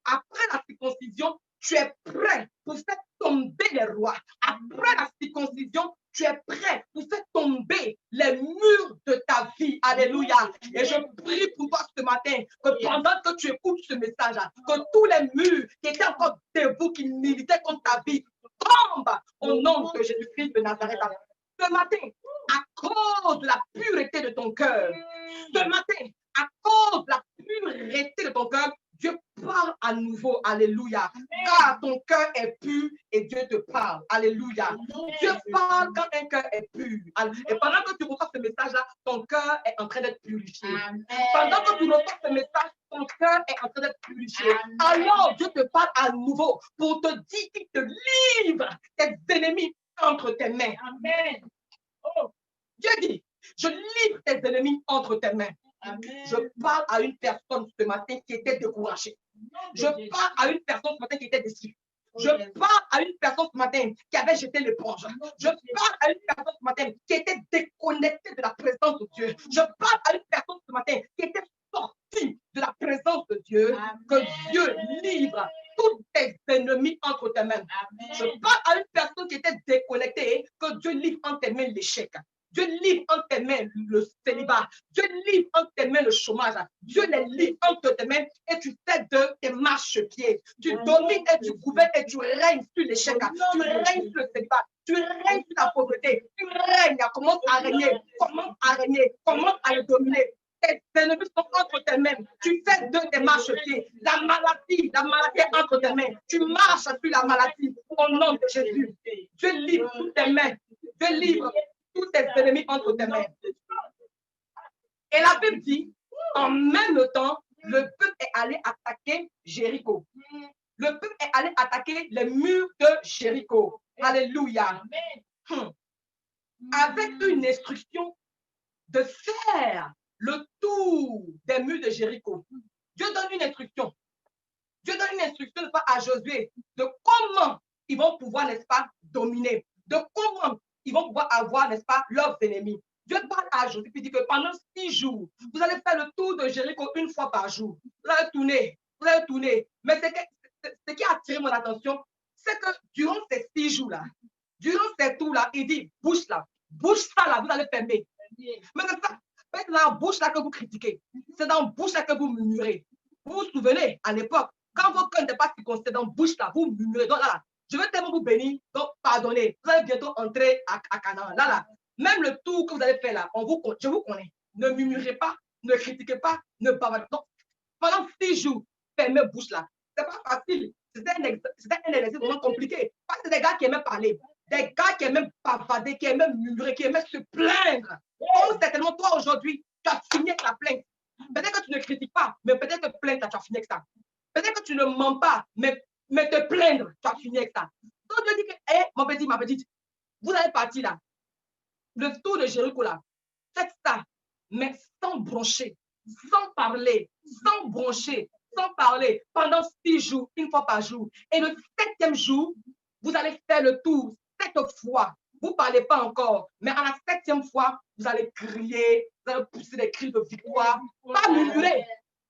Après la circoncision, tu es prêt pour faire tomber les rois. Après la circoncision, tu es prêt pour faire tomber les murs de ta vie. Alléluia. Et je prie pour toi ce matin que pendant que tu écoutes ce message, que tous les murs qui étaient encore debout, qui militaient contre ta vie, tombent au nom de Jésus-Christ de Nazareth. Ce matin, à cause de la pureté de ton cœur, ce matin, à cause de la pureté de ton cœur, Dieu parle à nouveau. Alléluia. Car ton cœur est pur et Dieu te parle. Alléluia. Dieu parle quand un cœur est pur. Et pendant que tu reçois ce message-là, ton cœur est en train d'être purifié. Pendant que tu reçois ce message, ton cœur est en train d'être purifié. Alors Dieu te parle à nouveau pour te dire qu'il te livre tes ennemis entre tes mains. Amen. Oh, Dieu dit, je livre tes ennemis entre tes mains. Amen. Je parle à une personne ce matin qui était découragée. Je parle à une personne ce matin qui était déçue. Je parle à une personne ce matin qui avait jeté l'éponge. Je parle à une personne ce matin qui était déconnectée de la présence de Dieu. Je parle à une personne ce matin qui était sortie de la présence de Dieu. Amen. Que Dieu livre tous tes ennemis entre tes mains. Amen. Je parle à une personne qui était déconnectée, que Dieu livre entre tes mains l'échec. Dieu livre entre tes mains le célibat. Dieu livre entre tes mains le chômage. Dieu les livre entre tes mains et tu fais de tes marchepieds. Tu domines et tu gouvernes et tu règnes sur l'échec. Tu règnes sur le célibat. Tu règnes sur la pauvreté. Tu règnes. Commence à régner. Commence à régner. Commence à le dominer. Tes ennemis sont entre tes mains. Tu fais de tes marchepieds. La maladie est entre tes mains. Tu marches sur la maladie au nom de Jésus. Dieu livre toutes tes mains. Dieu livre tous tes ennemis entre tes mains. Et la Bible dit, en même temps, le peuple est allé attaquer Jéricho. Le peuple est allé attaquer les murs de Jéricho. Alléluia. Avec une instruction de faire le tour des murs de Jéricho. Dieu donne une instruction. Dieu donne une instruction à Josué de comment ils vont pouvoir, n'est-ce pas, dominer, de comment ils vont pouvoir avoir, n'est-ce pas, leurs ennemis. Dieu parle à Josué et dit que pendant 6 jours, vous allez faire le tour de Jéricho une fois par jour. Vous allez tourner, vous allez tourner. Mais ce qui a attiré mon attention, c'est que durant ces 6 jours-là, durant ces tours-là, il dit, bouche là, vous allez fermer. Mais c'est dans la bouche là que vous critiquez. C'est dans la bouche là que vous murmurez. Vous vous souvenez, à l'époque, quand vos cœurs n'étaient pas circoncis, dans la bouche là, vous murmurez. Donc là, je vais tellement vous bénir, donc pardonnez. Vous allez bientôt entrer à Canaan. Là, même le tour que vous allez faire là, je vous connais. Ne murmurez pas, ne critiquez pas, ne bavardez pas. Pendant 6 jours, fermez bouche là. C'est pas facile. C'était un exercice vraiment compliqué. Parce que c'est des gars qui aimaient parler. Des gars qui aimaient bavarder, qui aimaient murmurer, qui aimaient se plaindre. Oh, certainement, toi, aujourd'hui, tu as fini avec la plainte. Peut-être que tu ne critiques pas, mais peut-être que plaindre, tu as fini avec ça. Peut-être que tu ne mens pas, mais te plaindre, tu as fini avec ça. Donc, Dieu dit que, ma petite, vous allez partir là. Le tour de Jéricho là, faites ça, mais sans broncher, sans parler, sans broncher, sans parler, pendant 6 jours, une fois par jour. Et le 7e jour, vous allez faire le tour 7 fois. Vous ne parlez pas encore, mais à la 7e fois, vous allez crier, vous allez pousser des cris de victoire, pas murmurer.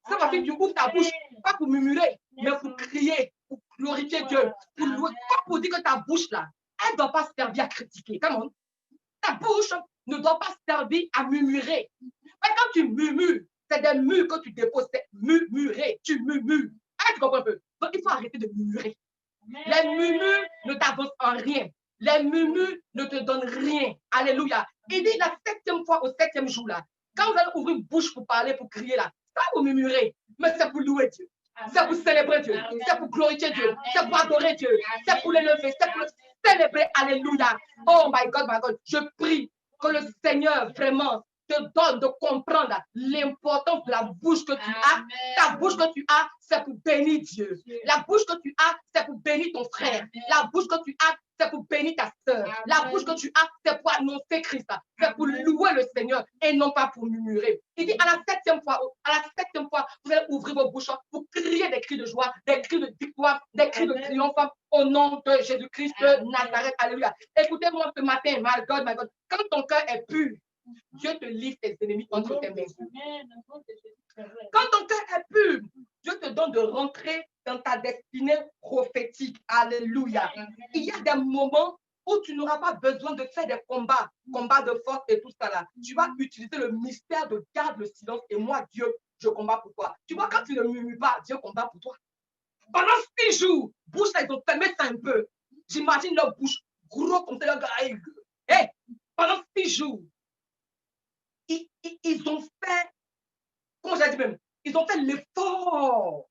C'est parce que tu ouvres ta bouche, pas pour murmurer, mais pour crier, pour glorifier Dieu, pour louer, pas pour dire que ta bouche là, elle ne doit pas servir à critiquer. Come on. Ta bouche ne doit pas servir à murmurer. Mais quand tu murmures, c'est des murs que tu déposes, c'est murmurer, tu murmures. Ah, tu comprends un peu? Donc, il faut arrêter de murmurer. Les murmures ne t'avancent en rien. Les murmures ne te donnent rien. Alléluia. Il dit la 7e fois au 7e jour là, quand vous allez ouvrir une bouche pour parler, pour crier là, c'est pas pour murmurer, mais c'est pour louer Dieu. C'est pour célébrer Dieu. C'est pour glorifier Dieu. C'est pour adorer Dieu. C'est pour l'élever. C'est pour célébrer. Alléluia. Oh my God. Je prie que le Seigneur vraiment te donne de comprendre l'importance de la bouche que tu as. Ta bouche que tu as, c'est pour bénir Dieu. La bouche que tu as, c'est pour bénir ton frère. La bouche que tu as, c'est pour bénir ta soeur. La bouche que tu as, c'est pour annoncer Christ. C'est pour louer le Seigneur et non pas pour murmurer. Il dit à la 7e fois, vous allez ouvrir vos bouches pour crier des cris de joie, des cris de victoire, des cris de triomphe au nom de Jésus-Christ de Nazareth. Alléluia. Écoutez-moi ce matin, my God. Quand ton cœur est pur, Dieu te livre tes ennemis entre tes mains. Quand ton cœur est pur, Dieu te donne de rentrer dans ta destinée prophétique. Alléluia. Il y a des moments où tu n'auras pas besoin de faire des combats de force et tout ça là. Tu vas utiliser le mystère de garde le silence et moi, Dieu, je combats pour toi. Tu vois, quand tu ne murmures pas, Dieu combat pour toi. Pendant 6 jours, bouche là, ils ont fermé ça un peu. J'imagine leur bouche gros comme ça. Hey, pendant 6 jours, ils ont fait, comment j'ai dit même, ils ont fait l'effort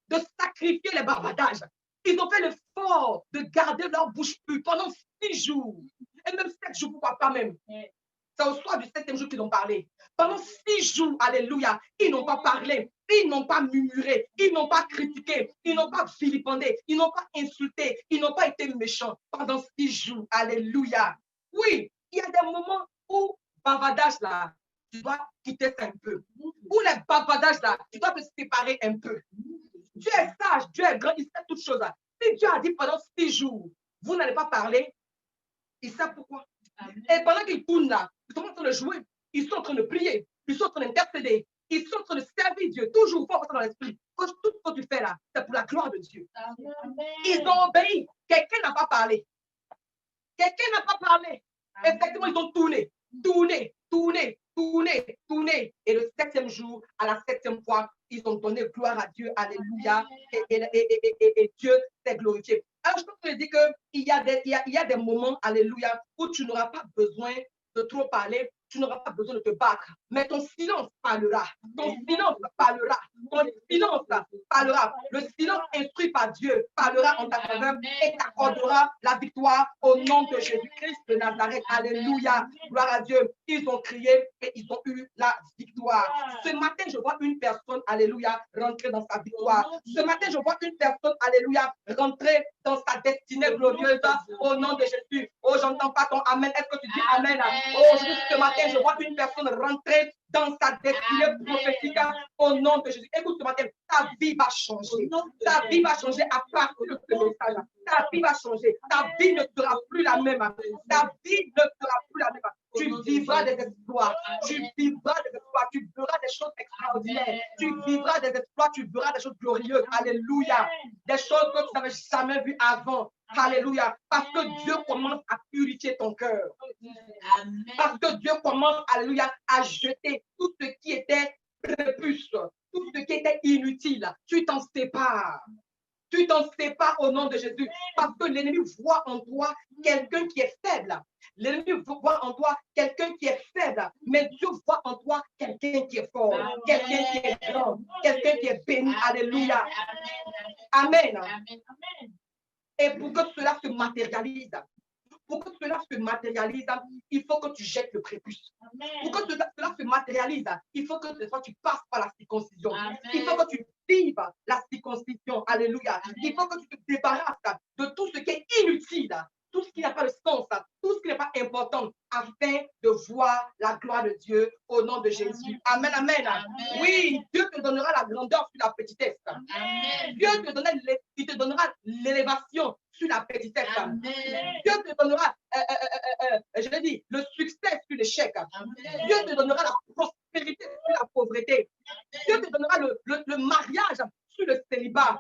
de sacrifier les bavardages. Ils ont fait l'effort de garder leur bouche pure pendant 6 jours. Et même 7 jours, pourquoi pas même. C'est au soir du 7e jour qu'ils ont parlé. Pendant 6 jours, alléluia, ils n'ont pas parlé, ils n'ont pas murmuré, ils n'ont pas critiqué, ils n'ont pas vilipendé, ils n'ont pas insulté, ils n'ont pas été méchants. Pendant 6 jours, alléluia. Oui, il y a des moments où bavardage là, tu dois quitter ça un peu. Où les bavardages là, tu dois te séparer un peu. Dieu est sage, Dieu est grand, il sait toutes choses. Si Dieu a dit pendant 6 jours, vous n'allez pas parler, il sait pourquoi. Et pendant qu'ils tournent là, ils sont en train de jouer, ils sont en train de prier, ils sont en train d'intercéder, ils sont en train de servir Dieu. Toujours, il faut avoir ça dans l'esprit. Tout ce que tu fais là, c'est pour la gloire de Dieu. Ils ont obéi. Quelqu'un n'a pas parlé. Quelqu'un n'a pas parlé. Effectivement, ils ont tourné. Et le 7e jour, à la 7e fois, ils ont donné gloire à Dieu. Alléluia. Et Dieu s'est glorifié. Alors, je peux te dire qu'il y a des moments, alléluia, où tu n'auras pas besoin de trop parler, tu n'auras pas besoin de te battre. Mais ton silence parlera. Ton silence parlera. Ton silence parlera. Le silence instruit par Dieu parlera en ta faveur et t'accordera la victoire au nom de Jésus-Christ de Nazareth. Alléluia. Gloire à Dieu. Ils ont crié et ils ont eu la victoire. Ce matin, je vois une personne, alléluia, rentrer dans sa victoire. Ce matin, je vois une personne, alléluia, rentrer dans sa destinée glorieuse au nom de Jésus. Oh, j'entends pas ton amen. Est-ce que tu dis amen? Oh, ce matin, je vois une personne rentrer dans sa destinée prophétique au nom de Jésus. Écoute, ce matin, ta vie va changer. Ta vie va changer à partir de ce message. Ta vie va changer. Ta vie ne sera plus la même. Ta vie ne sera plus la même. Tu vivras des exploits. Tu vivras des exploits. Tu verras des choses extraordinaires. Tu vivras des exploits. Tu verras des choses glorieuses. Alléluia. Des choses que tu n'avais jamais vues avant. Alléluia. Parce que Dieu commence à purifier ton cœur. Parce que Dieu commence, alléluia, à jeter tout ce qui était prépuce, tout ce qui était inutile. Tu t'en sépares. Tu t'en sépares au nom de Jésus. Parce que l'ennemi voit en toi quelqu'un qui est faible. L'ennemi voit en toi quelqu'un qui est faible. Mais Dieu voit en toi quelqu'un qui est fort, quelqu'un qui est grand, quelqu'un qui est béni. Alléluia. Amen. Et pour que cela se matérialise, il faut que tu jettes le prépuce. Pour que cela se matérialise, il faut que tu passes par la circoncision. Il faut que tu vives la circoncision. Alléluia. Il faut que tu te débarrasses de tout ce qui est inutile, tout ce qui n'a pas de sens, tout ce qui n'est pas important, afin de voir la gloire de Dieu au nom de Jésus. Amen, amen. Oui, Dieu te donnera la grandeur sur la petitesse. Dieu te donnera l'élévation sur la petitesse. Dieu te donnera, je l'ai dit, le succès sur l'échec. Dieu te donnera la prospérité sur la pauvreté. Dieu te donnera le mariage sur le célibat.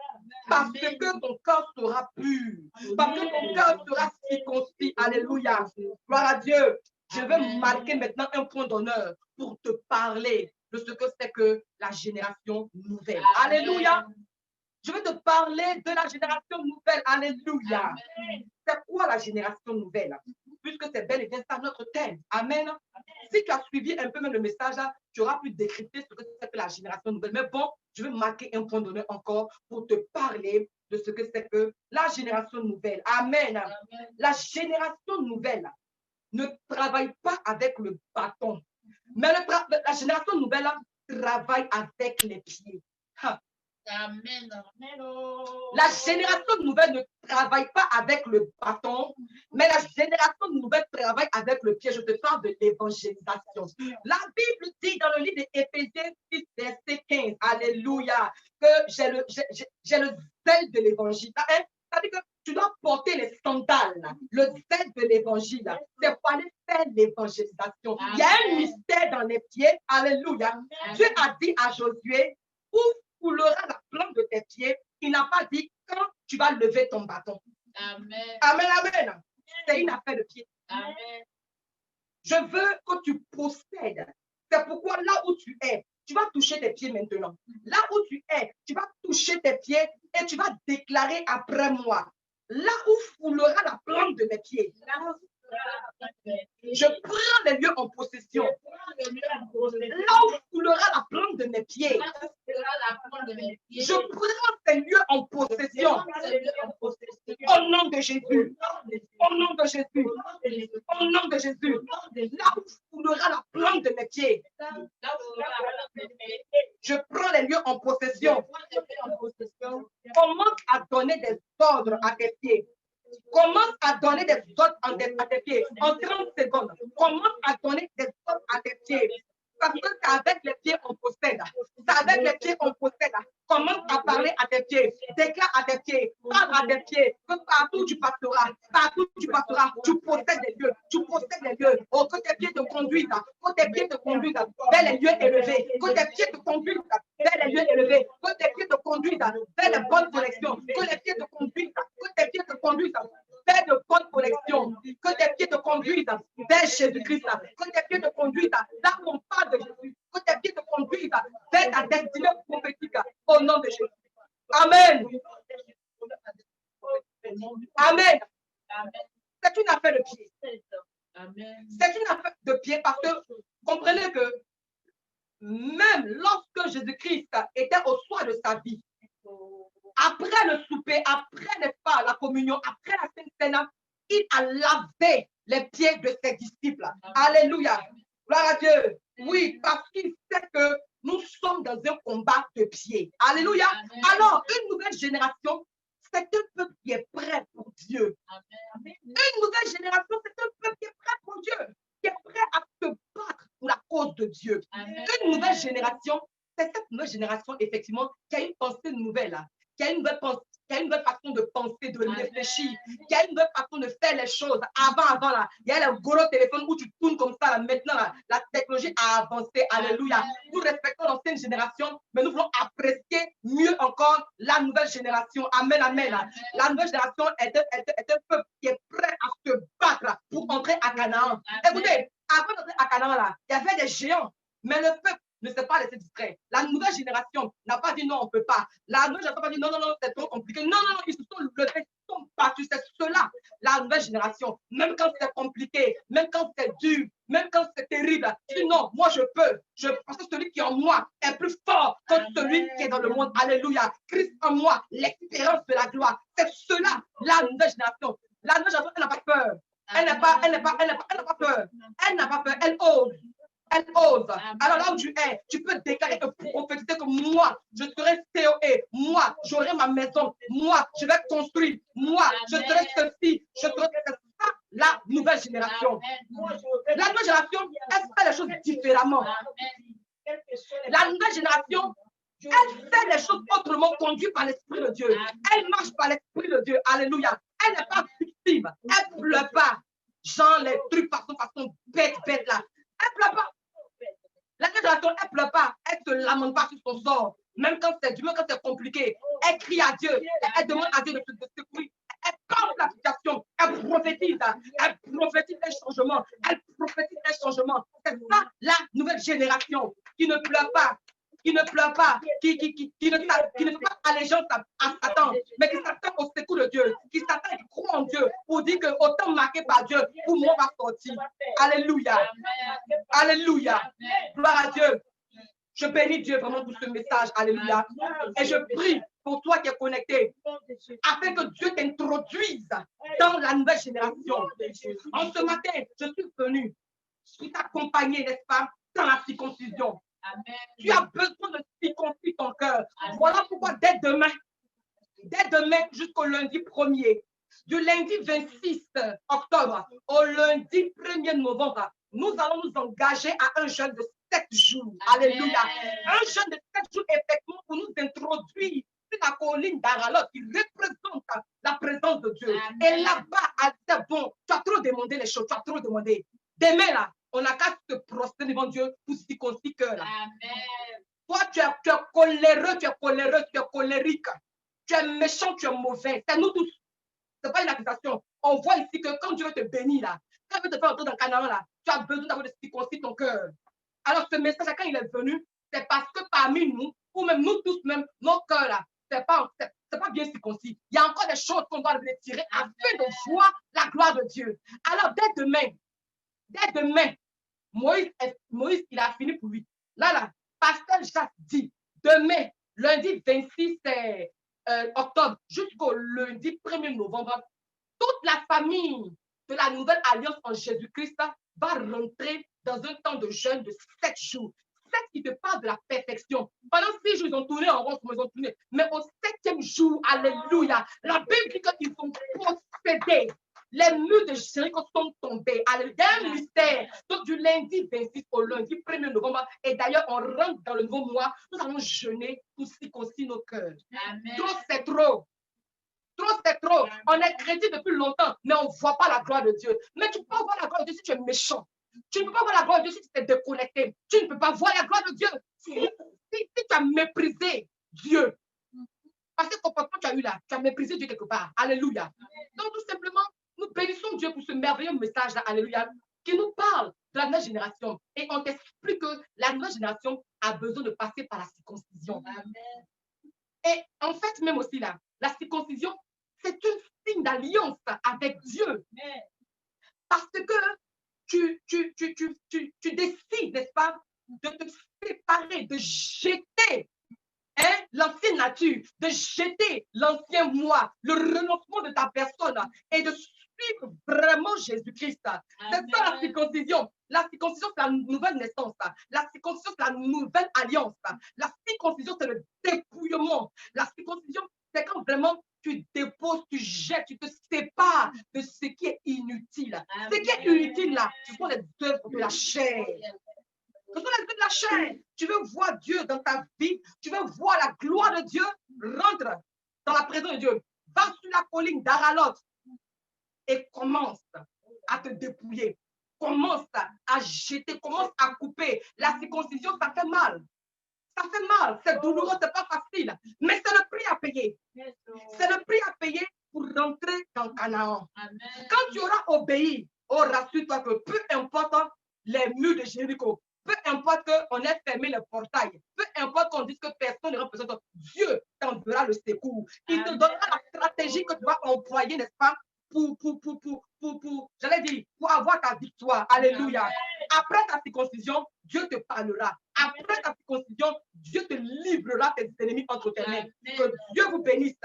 Parce que ton cœur sera pur. Parce que ton cœur sera circoncis. Alléluia. Gloire à Dieu. Je vais marquer maintenant un point d'honneur pour te parler de ce que c'est que la génération nouvelle. Alléluia. Je vais te parler de la génération nouvelle. Alléluia. C'est quoi la génération nouvelle? Puisque c'est bel et bien ça notre thème. Amen. Si tu as suivi un peu même le message, tu auras pu décrypter ce que c'est que la génération nouvelle. Mais bon, je vais marquer un point d'honneur encore pour te parler de ce que c'est que la génération nouvelle. Amen. La génération nouvelle ne travaille pas avec le bâton. Mais la génération nouvelle travaille avec les pieds. Amen. La génération nouvelle ne travaille pas avec le bâton, mais la génération nouvelle travaille avec le pied. Je te parle de l'évangélisation. La Bible dit dans le livre d'Éphésiens 6, verset 15, Alléluia, que j'ai le zèle de l'évangile. C'est-à-dire que tu dois porter les sandales, le zèle de l'évangile. C'est pour aller faire l'évangélisation. Il y a un mystère dans les pieds. Alléluia. Dieu a dit à Josué, ouvre coulera la plante de tes pieds. Il n'a pas dit quand tu vas lever ton bâton. Amen. Amen, amen. C'est une affaire de pied. Amen. Je veux que tu possèdes. C'est pourquoi là où tu es, tu vas toucher tes pieds maintenant. Là où tu es, tu vas toucher tes pieds et tu vas déclarer après moi. Là où foulera la plante de mes pieds. Je prends les lieux en possession. Là où foulera la plante de mes pieds. Je prends ces lieux en possession. Au nom de Jésus. Au nom de Jésus. Au nom de Jésus. Là où foulera la plante de mes pieds. Je prends les lieux en possession. Commence à donner des ordres à tes pieds. Commence à donner des ordres à tes pieds. En 30 secondes, commence à donner des ordres à tes pieds. Parce que c'est avec les pieds qu'on possède. C'est avec les pieds qu'on possède. Commence à parler à tes pieds. Déclare à tes pieds. Parle à tes pieds. Que partout tu passeras. Partout tu passeras. Tu possèdes les lieux. Tu possèdes les lieux. Oh, que tes pieds te conduisent. Que tes pieds te conduisent vers les lieux élevés. Que tes pieds te conduisent vers les lieux élevés. Que tes pieds te conduisent vers les bonnes connexions. Que les pieds te conduisent. Que tes pieds te conduisent vers de bonnes connexions. Que tes pieds te conduisent vers Jésus-Christ. Que tes pieds te conduisent là où on parle de Jésus. Que tes pieds te conduisent vers ta destinée prophétique au nom de Jésus. Amen. Amen. C'est une affaire de pied. C'est une affaire de pied parce que comprenez que même lorsque Jésus-Christ était au soir de sa vie, après le souper, après, n'est-ce pas, la communion, après la Sainte Seine, il a lavé les pieds de ses disciples. Alléluia. Gloire à Dieu. Oui, parce qu'il sait que nous sommes dans un combat de pieds. Alléluia. Alors, une nouvelle génération, c'est un peuple qui est prêt pour Dieu. Une nouvelle génération, c'est un peuple qui est prêt pour Dieu, qui est prêt à se battre pour la cause de Dieu. Une nouvelle génération, c'est cette nouvelle génération, effectivement, qui a une pensée nouvelle, qui a une nouvelle pensée, qui a une nouvelle façon de penser, de réfléchir, qui a une nouvelle façon de faire les choses. Avant, là, il y a le gros téléphone où tu tournes comme ça. Là. Maintenant, là, la technologie a avancé. Alléluia. Nous respectons l'ancienne génération, mais nous voulons apprécier mieux encore la nouvelle génération. Amen, amen. La nouvelle génération est un peuple qui est prêt à se battre pour entrer à Canaan. Écoutez, avant d'entrer à Canaan, là, il y avait des géants, mais le peuple ne s'est pas laissé distraire. La nouvelle génération n'a pas dit non, on ne peut pas. La nouvelle génération n'a pas dit non, non, non, c'est trop compliqué. Non, non, non, ils se sont levés, ils se sont battus. C'est cela, la nouvelle génération. Même quand c'est compliqué, même quand c'est dur, même quand c'est terrible. Sinon, moi, je peux. Parce que celui qui est en moi est plus fort que celui qui est dans le monde. Alléluia. Christ en moi, l'expérience de la gloire. C'est cela, la nouvelle génération. La nouvelle génération, elle n'a pas peur. Elle n'a pas peur. Elle n'a pas peur. Elle ose. Elle ose. Alors là où tu es, tu peux déclarer et prophétiser que moi, je serai COE. Moi, j'aurai ma maison. Moi, je vais construire. Moi, je serai ceci. Je serai ça. La nouvelle génération. La nouvelle génération, elle fait les choses différemment. La nouvelle génération, elle fait les choses autrement, conduite par l'Esprit de Dieu. Elle marche par l'Esprit de Dieu. Alléluia. Elle n'est pas victime. Elle ne pleure pas. Genre les trucs façon bête là. Elle ne pleure pas. La génération, elle ne pleure pas. Elle ne se lamente pas sur son sort. Même quand c'est dur, même quand c'est compliqué. Elle crie à Dieu. Elle demande à Dieu de secourir. Elle parle de la situation. Elle prophétise. Elle prophétise un changement. Elle prophétise un changement. C'est ça la nouvelle génération qui ne pleure pas. Qui ne pleure pas, qui ne fait pas allégeance à Satan, mais qui s'attend au secours de Dieu, qui s'attend et qui croit en Dieu pour dire que autant marqué par Dieu, pour moi, va sortir. Alléluia. Alléluia. Gloire à Dieu. Je bénis Dieu vraiment pour ce message. Alléluia. Et je prie pour toi qui es connecté, afin que Dieu t'introduise dans la nouvelle génération. En ce matin, je suis venu t'accompagner, n'est-ce pas, dans la circoncision. Amen. Tu as besoin de circoncire ton cœur. Voilà pourquoi dès demain jusqu'au lundi 1er, du lundi 26 octobre au lundi 1er novembre, nous allons nous engager à un jeûne de 7 jours. Amen. Alléluia. Un jeûne de 7 jours, effectivement, pour nous introduire sur la colline d'Aralot qui représente la présence de Dieu. Amen. Et là-bas, c'est bon, tu as trop demandé les choses, tu as trop demandé. Demain, là, on n'a qu'à se prosterner devant Dieu pour circoncire cœur. Amen. Toi, tu es coléreux, tu es colérique. Tu es méchant, tu es mauvais. C'est nous tous. Ce n'est pas une accusation. On voit ici que quand Dieu veut te bénir, là, quand il veut te faire entrer dans le Canaan, là, tu as besoin d'avoir de circoncire ton cœur. Alors, ce message, quand il est venu, c'est parce que parmi nous, ou même nous tous, même nos cœurs, là, c'est pas bien circoncis. Il y a encore des choses qu'on doit retirer afin de voir la gloire de Dieu. Alors, dès demain, Moïse, il a fini pour lui. Là, Pasteur Jacques dit, demain, lundi 26 octobre jusqu'au lundi 1er novembre, toute la famille de la nouvelle alliance en Jésus-Christ va rentrer dans un temps de jeûne de 7 jours. 7 qui te parle de la perfection. Pendant 6 jours, ils ont tourné en rond comme ils ont tourné. Mais au 7e jour, alléluia, la Bible dit qu'ils ont possédé. Les murs de Jéricho sont tombés. Il y a un mystère. Donc, du lundi 26 au lundi 1er novembre, et d'ailleurs, on rentre dans le nouveau mois, nous allons jeûner pour circoncire nos cœurs. Trop, c'est trop. Trop, c'est trop. On est chrétien depuis longtemps, mais on ne voit pas la gloire de Dieu. Mais tu peux voir la gloire de Dieu si tu es méchant. Tu ne peux pas voir la gloire de Dieu si tu t'es déconnecté. Tu ne peux pas voir la gloire de Dieu si tu as méprisé Dieu. Parce que comportement tu as eu là, tu as méprisé Dieu quelque part. Alléluia. Donc, tout simplement, nous bénissons Dieu pour ce merveilleux message-là, alléluia, qui nous parle de la nouvelle génération. Et on t'explique que la nouvelle génération a besoin de passer par la circoncision. Amen. Et en fait, même aussi là, la circoncision, c'est un signe d'alliance avec Dieu. Amen. Parce que tu décides, n'est-ce pas, de te séparer, de jeter l'ancienne nature, de jeter l'ancien moi, le renoncement de ta personne et de suivre vraiment Jésus-Christ. C'est ça la circoncision. La circoncision, c'est la nouvelle naissance. La circoncision, c'est la nouvelle alliance. La circoncision, c'est le dépouillement. La circoncision, c'est quand vraiment tu déposes, tu jettes, tu te sépares de ce qui est inutile. Ce qui est inutile là, ce sont les œuvres de la chair. Ce sont les œuvres de la chair. Tu veux voir Dieu dans ta vie, tu veux voir la gloire de Dieu, rentre dans la présence de Dieu. Va sur la colline d'Aralot et commence à te dépouiller. Commence à jeter, commence à couper. La circoncision, ça fait mal. Ça fait mal, c'est douloureux, c'est pas facile. Mais c'est le prix à payer. C'est le prix à payer pour rentrer dans Canaan. Quand tu auras obéi, oh, rassure-toi que peu importe les murs de Jéricho, peu importe qu'on ait fermé le portail, peu importe qu'on dise que personne ne représente, Dieu t'enverra le secours. Il te donnera la stratégie que tu vas employer, n'est-ce pas, j'allais dire, pour avoir ta victoire. Alléluia. Après ta circoncision, Dieu te parlera. Après ta circoncision, Dieu te livrera tes ennemis entre tes mains. Que Dieu vous bénisse.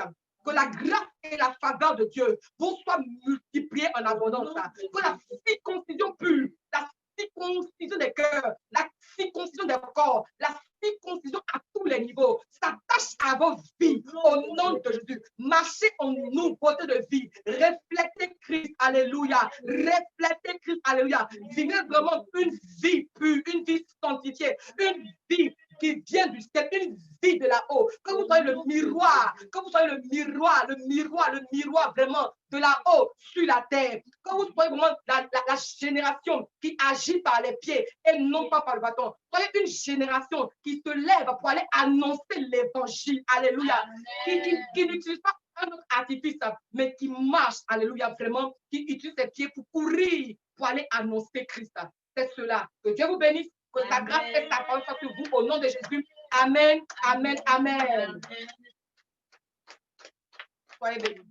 Que la grâce et la faveur de Dieu vous soient multipliées en abondance. Que la circoncision pure, la circoncision des cœurs, la circoncision des corps, la circoncision à tous les niveaux s'attache à vos vies au nom de Jésus. Marchez en nouveauté de vie. Reflétez Christ. Alléluia. Reflétez Christ. Alléluia. Vivez vraiment une vie pure, une vie sanctifiée, une vie qui vient du ciel, une vie de là-haut. Que vous soyez le miroir, que vous soyez le miroir vraiment de là-haut sur la terre. Que vous soyez vraiment la génération qui agit par les pieds et non pas par le bâton. Soyez une génération qui se lève pour aller annoncer l'évangile. Alléluia. Qui n'utilise pas un autre artifice, mais qui marche, alléluia, vraiment, qui utilise ses pieds pour courir, pour aller annoncer Christ. C'est cela. Que Dieu vous bénisse. Que sa grâce et sa parole soient sur vous au nom de Jésus. Amen, amen, amen. Soyez bénis.